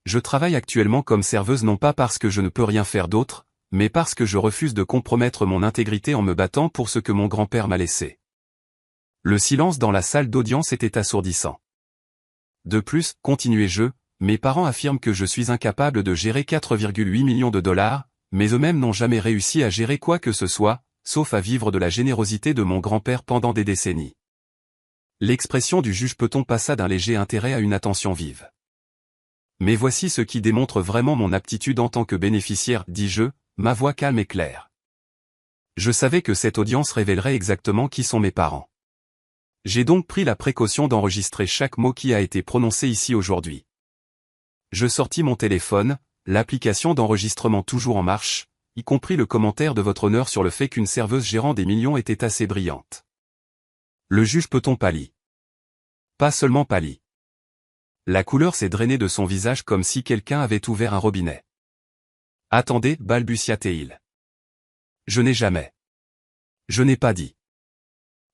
Je travaille actuellement comme serveuse non pas parce que je ne peux rien faire d'autre, mais parce que je refuse de compromettre mon intégrité en me battant pour ce que mon grand-père m'a laissé. Le silence dans la salle d'audience était assourdissant. De plus, continuai-je, mes parents affirment que je suis incapable de gérer 4,8 millions de dollars, mais eux-mêmes n'ont jamais réussi à gérer quoi que ce soit, sauf à vivre de la générosité de mon grand-père pendant des décennies. L'expression du juge Peton passa d'un léger intérêt à une attention vive. Mais voici ce qui démontre vraiment mon aptitude en tant que bénéficiaire, dis-je, ma voix calme et claire. Je savais que cette audience révélerait exactement qui sont mes parents. J'ai donc pris la précaution d'enregistrer chaque mot qui a été prononcé ici aujourd'hui. Je sortis mon téléphone, l'application d'enregistrement toujours en marche, y compris le commentaire de votre honneur sur le fait qu'une serveuse gérant des millions était assez brillante. Le juge Peton pâlit. Pas seulement pâlit. La couleur s'est drainée de son visage comme si quelqu'un avait ouvert un robinet. Attendez, balbutia-t-il. Je n'ai jamais. Je n'ai pas dit.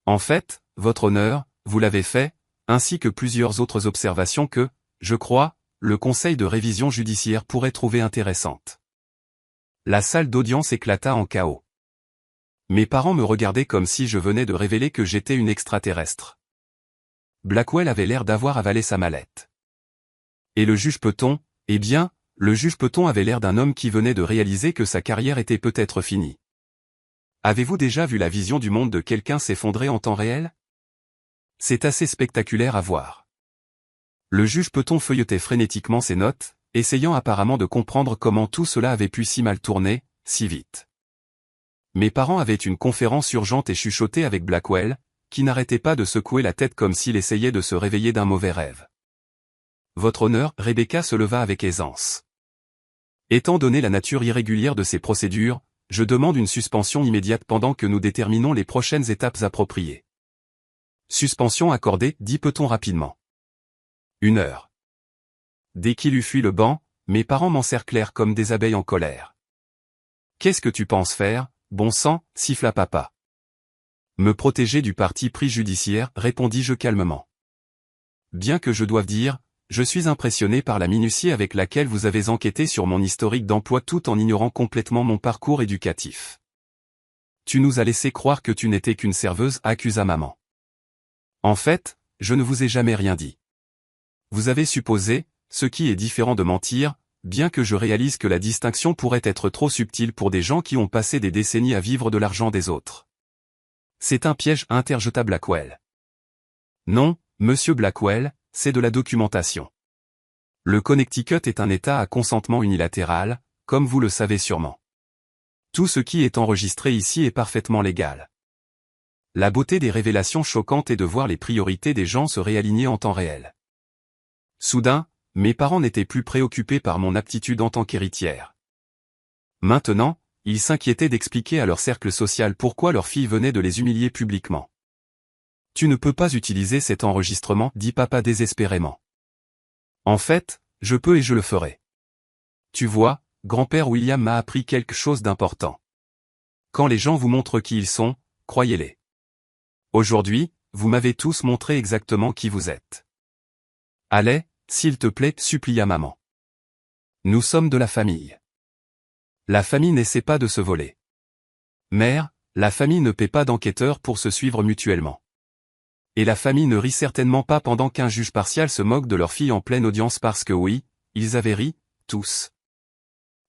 En fait, votre honneur, vous l'avez fait, ainsi que plusieurs autres observations que, je crois, le conseil de révision judiciaire pourrait trouver intéressantes. La salle d'audience éclata en chaos. Mes parents me regardaient comme si je venais de révéler que j'étais une extraterrestre. Blackwell avait l'air d'avoir avalé sa mallette. Et le juge Peton, eh bien, le juge Peton avait l'air d'un homme qui venait de réaliser que sa carrière était peut-être finie. Avez-vous déjà vu la vision du monde de quelqu'un s'effondrer en temps réel? C'est assez spectaculaire à voir. Le juge Peton feuilletait frénétiquement ses notes, essayant apparemment de comprendre comment tout cela avait pu si mal tourner, si vite. Mes parents avaient une conférence urgente et chuchotée avec Blackwell, qui n'arrêtait pas de secouer la tête comme s'il essayait de se réveiller d'un mauvais rêve. Votre honneur, Rebecca se leva avec aisance. Étant donné la nature irrégulière de ces procédures, je demande une suspension immédiate pendant que nous déterminons les prochaines étapes appropriées. Suspension accordée, dit Peton rapidement. 1 heure. Dès qu'il eut fui le banc, mes parents m'encerclèrent comme des abeilles en colère. Qu'est-ce que tu penses faire, bon sang, siffla papa. Me protéger du parti pris judiciaire, répondis-je calmement. Bien que je doive dire, je suis impressionné par la minutie avec laquelle vous avez enquêté sur mon historique d'emploi tout en ignorant complètement mon parcours éducatif. Tu nous as laissé croire que tu n'étais qu'une serveuse, accusa maman. En fait, je ne vous ai jamais rien dit. Vous avez supposé, ce qui est différent de mentir, bien que je réalise que la distinction pourrait être trop subtile pour des gens qui ont passé des décennies à vivre de l'argent des autres. C'est un piège, interjeta Blackwell. Non, monsieur Blackwell, c'est de la documentation. Le Connecticut est un État à consentement unilatéral, comme vous le savez sûrement. Tout ce qui est enregistré ici est parfaitement légal. La beauté des révélations choquantes est de voir les priorités des gens se réaligner en temps réel. Soudain, mes parents n'étaient plus préoccupés par mon aptitude en tant qu'héritière. Maintenant, ils s'inquiétaient d'expliquer à leur cercle social pourquoi leur fille venait de les humilier publiquement. Tu ne peux pas utiliser cet enregistrement, dit papa désespérément. En fait, je peux et je le ferai. Tu vois, grand-père William m'a appris quelque chose d'important. Quand les gens vous montrent qui ils sont, croyez-les. Aujourd'hui, vous m'avez tous montré exactement qui vous êtes. Allez, s'il te plaît, supplia maman. Nous sommes de la famille. La famille n'essaie pas de se voler. Mère, la famille ne paie pas d'enquêteurs pour se suivre mutuellement. Et la famille ne rit certainement pas pendant qu'un juge partial se moque de leur fille en pleine audience parce que oui, ils avaient ri, tous.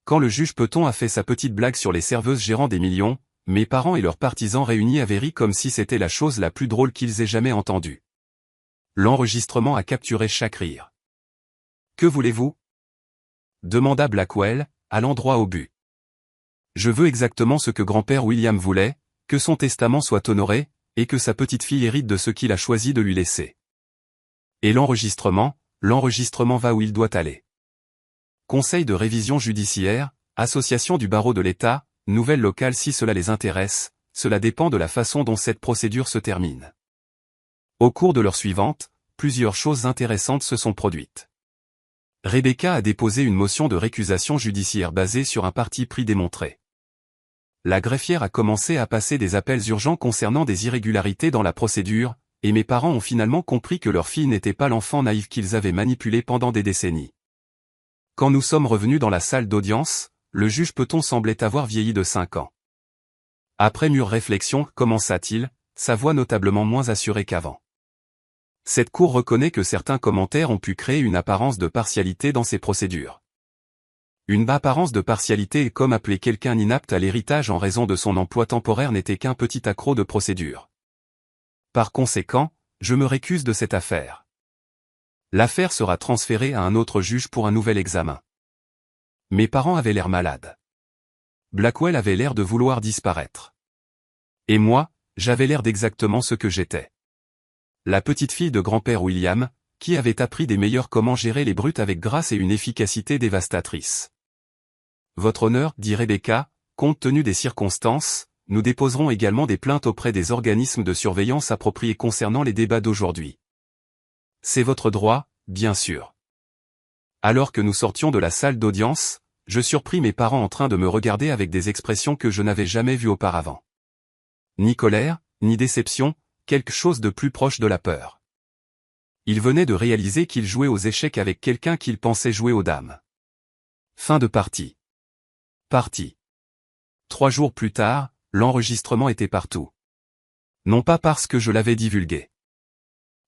Quand le juge Peton a fait sa petite blague sur les serveuses gérant des millions, mes parents et leurs partisans réunis avaient ri comme si c'était la chose la plus drôle qu'ils aient jamais entendue. L'enregistrement a capturé chaque rire. Que voulez-vous ? Demanda Blackwell, allant droit au but. Je veux exactement ce que grand-père William voulait, que son testament soit honoré, et que sa petite-fille hérite de ce qu'il a choisi de lui laisser. Et l'enregistrement va où il doit aller. Conseil de révision judiciaire, association du barreau de l'État, nouvelle locale si cela les intéresse, cela dépend de la façon dont cette procédure se termine. Au cours de l'heure suivante, plusieurs choses intéressantes se sont produites. Rebecca a déposé une motion de récusation judiciaire basée sur un parti pris démontré. La greffière a commencé à passer des appels urgents concernant des irrégularités dans la procédure, et mes parents ont finalement compris que leur fille n'était pas l'enfant naïf qu'ils avaient manipulé pendant des décennies. Quand nous sommes revenus dans la salle d'audience, le juge Peton semblait avoir vieilli de 5 ans. Après mûre réflexion, commença-t-il, sa voix notablement moins assurée qu'avant. Cette cour reconnaît que certains commentaires ont pu créer une apparence de partialité dans ces procédures. Une apparence de partialité est comme appeler quelqu'un inapte à l'héritage en raison de son emploi temporaire n'était qu'un petit accroc de procédure. Par conséquent, je me récuse de cette affaire. L'affaire sera transférée à un autre juge pour un nouvel examen. Mes parents avaient l'air malades. Blackwell avait l'air de vouloir disparaître. Et moi, j'avais l'air d'exactement ce que j'étais. La petite fille de grand-père William, qui avait appris des meilleurs comment gérer les brutes avec grâce et une efficacité dévastatrice. Votre honneur, dit Rebecca, compte tenu des circonstances, nous déposerons également des plaintes auprès des organismes de surveillance appropriés concernant les débats d'aujourd'hui. C'est votre droit, bien sûr. Alors que nous sortions de la salle d'audience, je surpris mes parents en train de me regarder avec des expressions que je n'avais jamais vues auparavant. Ni colère, ni déception, quelque chose de plus proche de la peur. Ils venaient de réaliser qu'ils jouaient aux échecs avec quelqu'un qu'ils pensaient jouer aux dames. Fin de partie. Partie. 3 jours plus tard, l'enregistrement était partout. Non pas parce que je l'avais divulgué.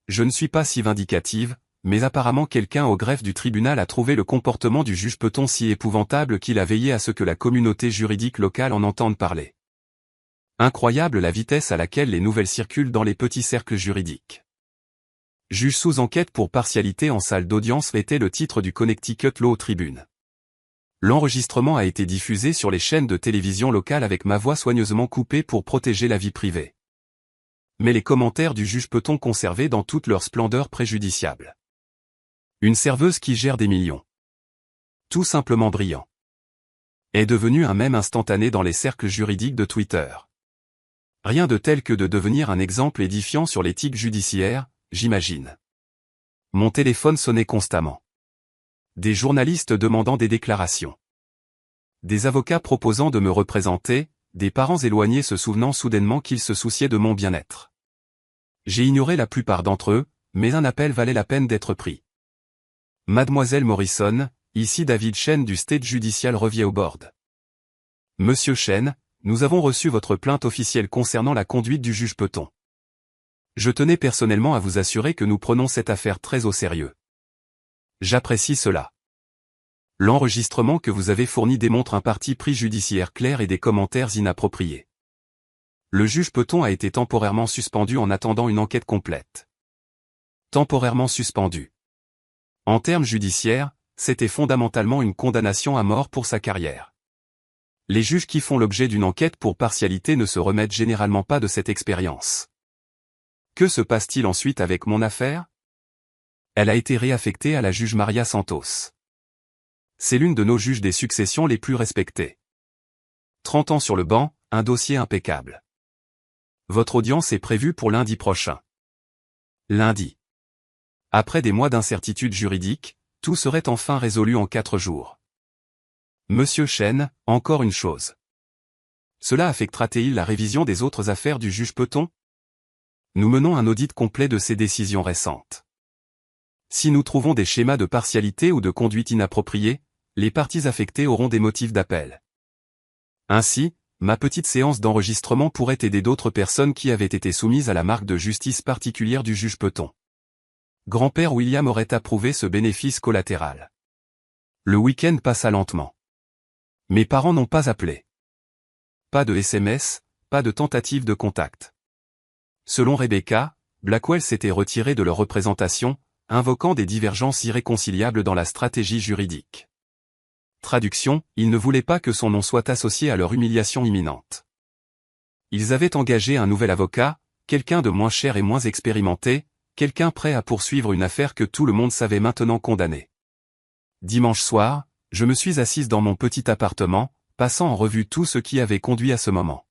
Je ne suis pas si vindicative, mais apparemment quelqu'un au greffe du tribunal a trouvé le comportement du juge Peton si épouvantable qu'il a veillé à ce que la communauté juridique locale en entende parler. Incroyable la vitesse à laquelle les nouvelles circulent dans les petits cercles juridiques. Juge sous enquête pour partialité en salle d'audience était le titre du Connecticut Law Tribune. L'enregistrement a été diffusé sur les chaînes de télévision locales avec ma voix soigneusement coupée pour protéger la vie privée. mais les commentaires du juge peut-on conserver dans toute leur splendeur préjudiciable. Une serveuse qui gère des millions. Tout simplement brillant. Est devenu un mème instantané dans les cercles juridiques de Twitter. Rien de tel que de devenir un exemple édifiant sur l'éthique judiciaire, j'imagine. Mon téléphone sonnait constamment. Des journalistes demandant des déclarations. Des avocats proposant de me représenter, des parents éloignés se souvenant soudainement qu'ils se souciaient de mon bien-être. J'ai ignoré la plupart d'entre eux, mais un appel valait la peine d'être pris. Mademoiselle Morrison, ici David Chen du State Judicial Review Board. Monsieur Chen, nous avons reçu votre plainte officielle concernant la conduite du juge Peton. Je tenais personnellement à vous assurer que nous prenons cette affaire très au sérieux. J'apprécie cela. L'enregistrement que vous avez fourni démontre un parti pris judiciaire clair et des commentaires inappropriés. Le juge Peton a été temporairement suspendu en attendant une enquête complète. Temporairement suspendu. En termes judiciaires, c'était fondamentalement une condamnation à mort pour sa carrière. Les juges qui font l'objet d'une enquête pour partialité ne se remettent généralement pas de cette expérience. Que se passe-t-il ensuite avec mon affaire? Elle a été réaffectée à la juge Maria Santos. C'est l'une de nos juges des successions les plus respectées. 30 ans sur le banc, un dossier impeccable. Votre audience est prévue pour lundi prochain. Lundi. Après des mois d'incertitude juridique, tout serait enfin résolu en 4 jours. Monsieur Chen, encore une chose. Cela affectera-t-il la révision des autres affaires du juge Peton? Nous menons un audit complet de ces décisions récentes. Si nous trouvons des schémas de partialité ou de conduite inappropriée, les parties affectées auront des motifs d'appel. Ainsi, ma petite séance d'enregistrement pourrait aider d'autres personnes qui avaient été soumises à la marque de justice particulière du juge Peton. Grand-père William aurait approuvé ce bénéfice collatéral. Le week-end passa lentement. Mes parents n'ont pas appelé. Pas de SMS, pas de tentative de contact. Selon Rebecca, Blackwell s'était retiré de leur représentation, invoquant des divergences irréconciliables dans la stratégie juridique. Traduction, ils ne voulaient pas que son nom soit associé à leur humiliation imminente. Ils avaient engagé un nouvel avocat, quelqu'un de moins cher et moins expérimenté, quelqu'un prêt à poursuivre une affaire que tout le monde savait maintenant condamnée. Dimanche soir, je me suis assise dans mon petit appartement, passant en revue tout ce qui avait conduit à ce moment.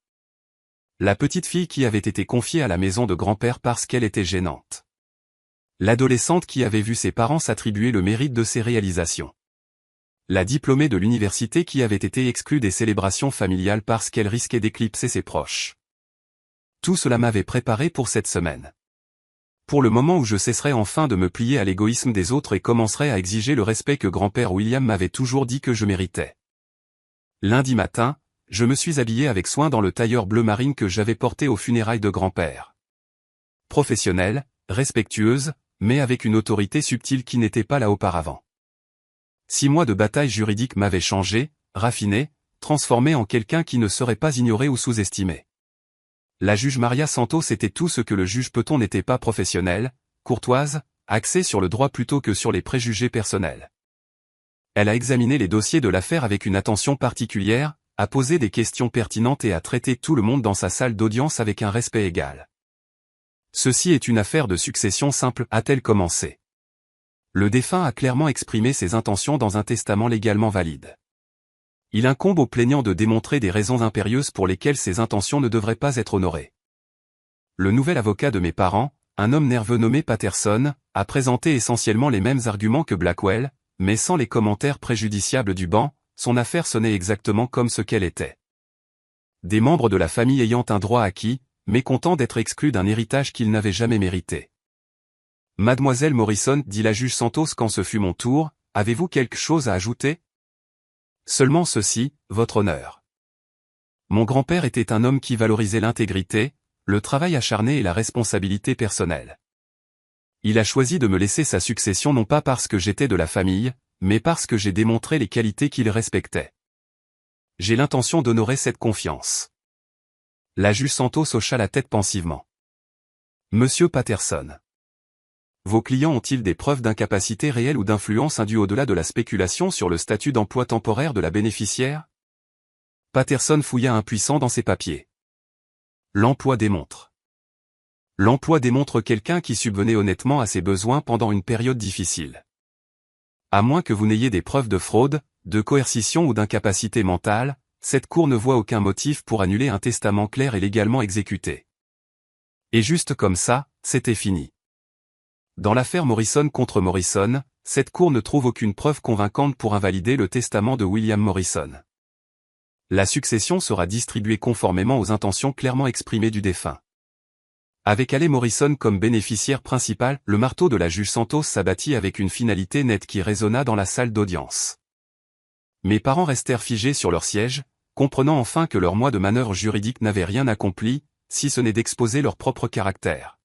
La petite fille qui avait été confiée à la maison de grand-père parce qu'elle était gênante. L'adolescente qui avait vu ses parents s'attribuer le mérite de ses réalisations. La diplômée de l'université qui avait été exclue des célébrations familiales parce qu'elle risquait d'éclipser ses proches. Tout cela m'avait préparé pour cette semaine. Pour le moment où je cesserai enfin de me plier à l'égoïsme des autres et commencerai à exiger le respect que grand-père William m'avait toujours dit que je méritais. Lundi matin, je me suis habillé avec soin dans le tailleur bleu marine que j'avais porté aux funérailles de grand-père. Professionnelle, respectueuse, mais avec une autorité subtile qui n'était pas là auparavant. 6 mois de bataille juridique m'avaient changé, raffiné, transformé en quelqu'un qui ne serait pas ignoré ou sous-estimé. La juge Maria Santos était tout ce que le juge Peton n'était pas, professionnelle, courtoise, axée sur le droit plutôt que sur les préjugés personnels. Elle a examiné les dossiers de l'affaire avec une attention particulière, a posé des questions pertinentes et a traité tout le monde dans sa salle d'audience avec un respect égal. Ceci est une affaire de succession simple, a-t-elle commencé. Le défunt a clairement exprimé ses intentions dans un testament légalement valide. Il incombe au plaignant de démontrer des raisons impérieuses pour lesquelles ses intentions ne devraient pas être honorées. Le nouvel avocat de mes parents, un homme nerveux nommé Patterson, a présenté essentiellement les mêmes arguments que Blackwell, mais sans les commentaires préjudiciables du banc, son affaire sonnait exactement comme ce qu'elle était. Des membres de la famille ayant un droit acquis, mécontents d'être exclus d'un héritage qu'ils n'avaient jamais mérité. Mademoiselle Morrison, dit la juge Santos quand ce fut mon tour, avez-vous quelque chose à ajouter? Seulement ceci, votre honneur. Mon grand-père était un homme qui valorisait l'intégrité, le travail acharné et la responsabilité personnelle. Il a choisi de me laisser sa succession non pas parce que j'étais de la famille, mais parce que j'ai démontré les qualités qu'il respectait. J'ai l'intention d'honorer cette confiance. La juge Santos hocha la tête pensivement. Monsieur Patterson. Vos clients ont-ils des preuves d'incapacité réelle ou d'influence indue au-delà de la spéculation sur le statut d'emploi temporaire de la bénéficiaire? Patterson fouilla impuissant dans ses papiers. L'emploi démontre. L'emploi démontre quelqu'un qui subvenait honnêtement à ses besoins pendant une période difficile. À moins que vous n'ayez des preuves de fraude, de coercition ou d'incapacité mentale, cette cour ne voit aucun motif pour annuler un testament clair et légalement exécuté. Et juste comme ça, c'était fini. Dans l'affaire Morrison contre Morrison, cette cour ne trouve aucune preuve convaincante pour invalider le testament de William Morrison. La succession sera distribuée conformément aux intentions clairement exprimées du défunt. Avec Haley Morrison comme bénéficiaire principal, le marteau de la juge Santos s'abattit avec une finalité nette qui résonna dans la salle d'audience. Mes parents restèrent figés sur leur siège, comprenant enfin que leur mois de manœuvre juridique n'avait rien accompli, si ce n'est d'exposer leur propre caractère.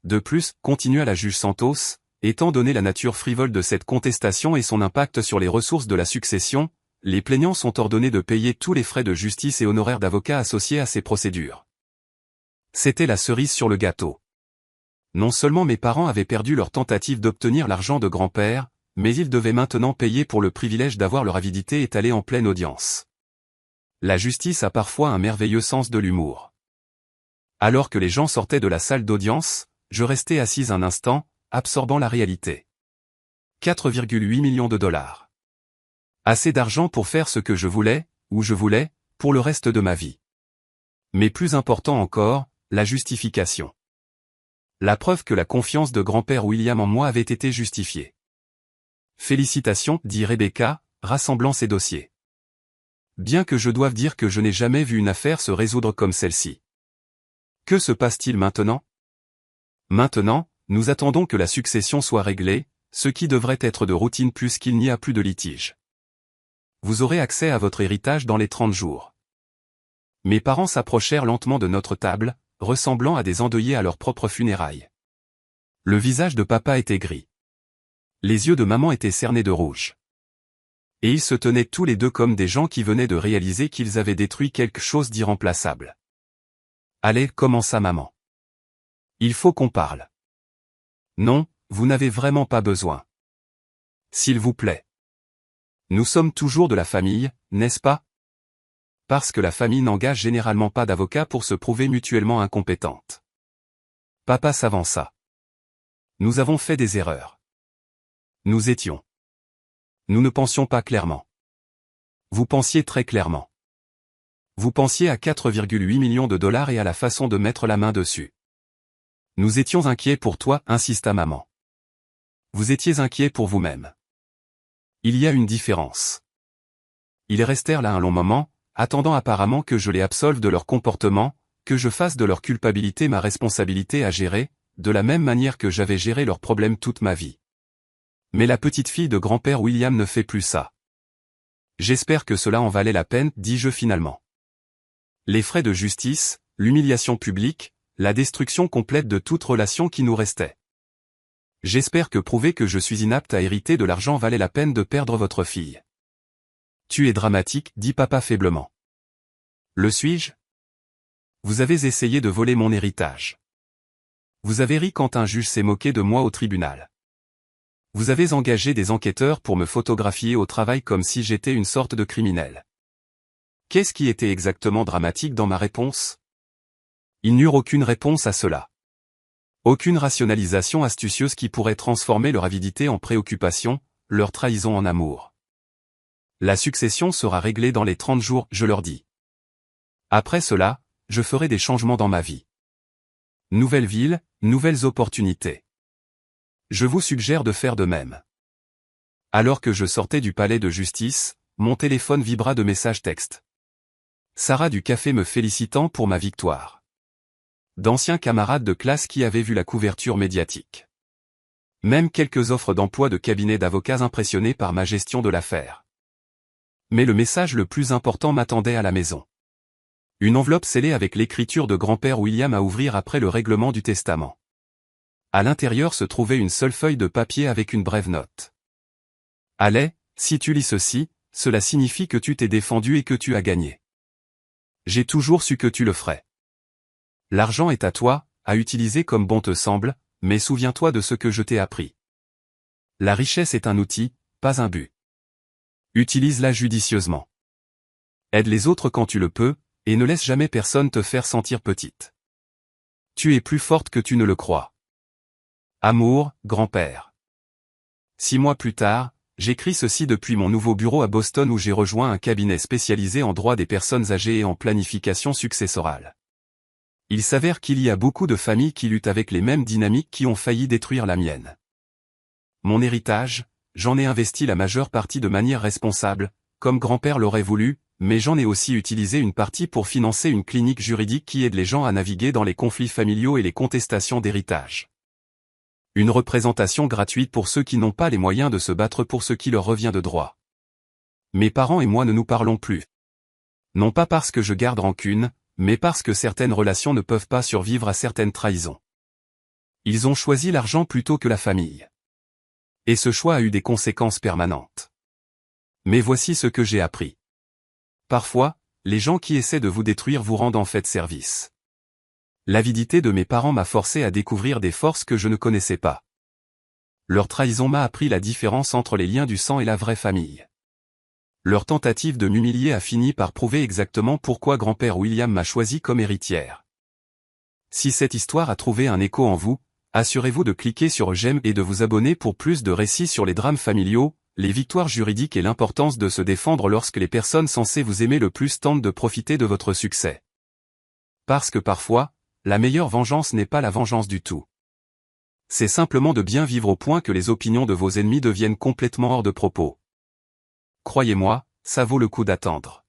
De plus, continua la juge Santos, étant donné la nature frivole de cette contestation et son impact sur les ressources de la succession, les plaignants sont ordonnés de payer tous les frais de justice et honoraires d'avocat associés à ces procédures. C'était la cerise sur le gâteau. Non seulement mes parents avaient perdu leur tentative d'obtenir l'argent de grand-père, mais ils devaient maintenant payer pour le privilège d'avoir leur avidité étalée en pleine audience. La justice a parfois un merveilleux sens de l'humour. Alors que les gens sortaient de la salle d'audience, je restais assise un instant, absorbant la réalité. 4,8 millions de dollars. Assez d'argent pour faire ce que je voulais, où je voulais, pour le reste de ma vie. Mais plus important encore, la justification. La preuve que la confiance de grand-père William en moi avait été justifiée. Félicitations, dit Rebecca, rassemblant ses dossiers. Bien que je doive dire que je n'ai jamais vu une affaire se résoudre comme celle-ci. Que se passe-t-il maintenant? Maintenant, nous attendons que la succession soit réglée, ce qui devrait être de routine plus qu'il n'y a plus de litige. Vous aurez accès à votre héritage dans les 30 jours. Mes parents s'approchèrent lentement de notre table, ressemblant à des endeuillés à leurs propres funérailles. Le visage de papa était gris. Les yeux de maman étaient cernés de rouge. Et ils se tenaient tous les deux comme des gens qui venaient de réaliser qu'ils avaient détruit quelque chose d'irremplaçable. Allez, commença maman. Il faut qu'on parle. Non, vous n'avez vraiment pas besoin. S'il vous plaît. Nous sommes toujours de la famille, n'est-ce pas? Parce que la famille n'engage généralement pas d'avocat pour se prouver mutuellement incompétente. Papa s'avança. Nous avons fait des erreurs. Nous ne pensions pas clairement. Vous pensiez très clairement. Vous pensiez à 4,8 millions de dollars et à la façon de mettre la main dessus. Nous étions inquiets pour toi, insista maman. Vous étiez inquiets pour vous-même. Il y a une différence. Ils restèrent là un long moment, attendant apparemment que je les absolve de leur comportement, que je fasse de leur culpabilité ma responsabilité à gérer, de la même manière que j'avais géré leurs problèmes toute ma vie. Mais la petite fille de grand-père William ne fait plus ça. J'espère que cela en valait la peine, dis-je finalement. Les frais de justice, l'humiliation publique, la destruction complète de toute relation qui nous restait. J'espère que prouver que je suis inapte à hériter de l'argent valait la peine de perdre votre fille. Tu es dramatique, dit papa faiblement. Le suis-je? Vous avez essayé de voler mon héritage. Vous avez ri quand un juge s'est moqué de moi au tribunal. Vous avez engagé des enquêteurs pour me photographier au travail comme si j'étais une sorte de criminel. Qu'est-ce qui était exactement dramatique dans ma réponse? Ils n'eurent aucune réponse à cela. Aucune rationalisation astucieuse qui pourrait transformer leur avidité en préoccupation, leur trahison en amour. La succession sera réglée dans les 30 jours, je leur dis. Après cela, je ferai des changements dans ma vie. Nouvelle ville, nouvelles opportunités. Je vous suggère de faire de même. Alors que je sortais du palais de justice, mon téléphone vibra de messages textes. Sarah du café me félicitant pour ma victoire. D'anciens camarades de classe qui avaient vu la couverture médiatique. Même quelques offres d'emploi de cabinet d'avocats impressionnés par ma gestion de l'affaire. Mais le message le plus important m'attendait à la maison. Une enveloppe scellée avec l'écriture de grand-père William à ouvrir après le règlement du testament. À l'intérieur se trouvait une seule feuille de papier avec une brève note. Allez, si tu lis ceci, cela signifie que tu t'es défendu et que tu as gagné. J'ai toujours su que tu le ferais. L'argent est à toi, à utiliser comme bon te semble, mais souviens-toi de ce que je t'ai appris. La richesse est un outil, pas un but. Utilise-la judicieusement. Aide les autres quand tu le peux, et ne laisse jamais personne te faire sentir petite. Tu es plus forte que tu ne le crois. Amour, grand-père. 6 mois plus tard, j'écris ceci depuis mon nouveau bureau à Boston où j'ai rejoint un cabinet spécialisé en droit des personnes âgées et en planification successorale. Il s'avère qu'il y a beaucoup de familles qui luttent avec les mêmes dynamiques qui ont failli détruire la mienne. Mon héritage, j'en ai investi la majeure partie de manière responsable, comme grand-père l'aurait voulu, mais j'en ai aussi utilisé une partie pour financer une clinique juridique qui aide les gens à naviguer dans les conflits familiaux et les contestations d'héritage. Une représentation gratuite pour ceux qui n'ont pas les moyens de se battre pour ce qui leur revient de droit. Mes parents et moi ne nous parlons plus. Non pas parce que je garde rancune, mais parce que certaines relations ne peuvent pas survivre à certaines trahisons. Ils ont choisi l'argent plutôt que la famille. Et ce choix a eu des conséquences permanentes. Mais voici ce que j'ai appris. Parfois, les gens qui essaient de vous détruire vous rendent en fait service. L'avidité de mes parents m'a forcé à découvrir des forces que je ne connaissais pas. Leur trahison m'a appris la différence entre les liens du sang et la vraie famille. Leur tentative de m'humilier a fini par prouver exactement pourquoi grand-père William m'a choisi comme héritière. Si cette histoire a trouvé un écho en vous, assurez-vous de cliquer sur j'aime et de vous abonner pour plus de récits sur les drames familiaux, les victoires juridiques et l'importance de se défendre lorsque les personnes censées vous aimer le plus tentent de profiter de votre succès. Parce que parfois, la meilleure vengeance n'est pas la vengeance du tout. C'est simplement de bien vivre au point que les opinions de vos ennemis deviennent complètement hors de propos. Croyez-moi, ça vaut le coup d'attendre.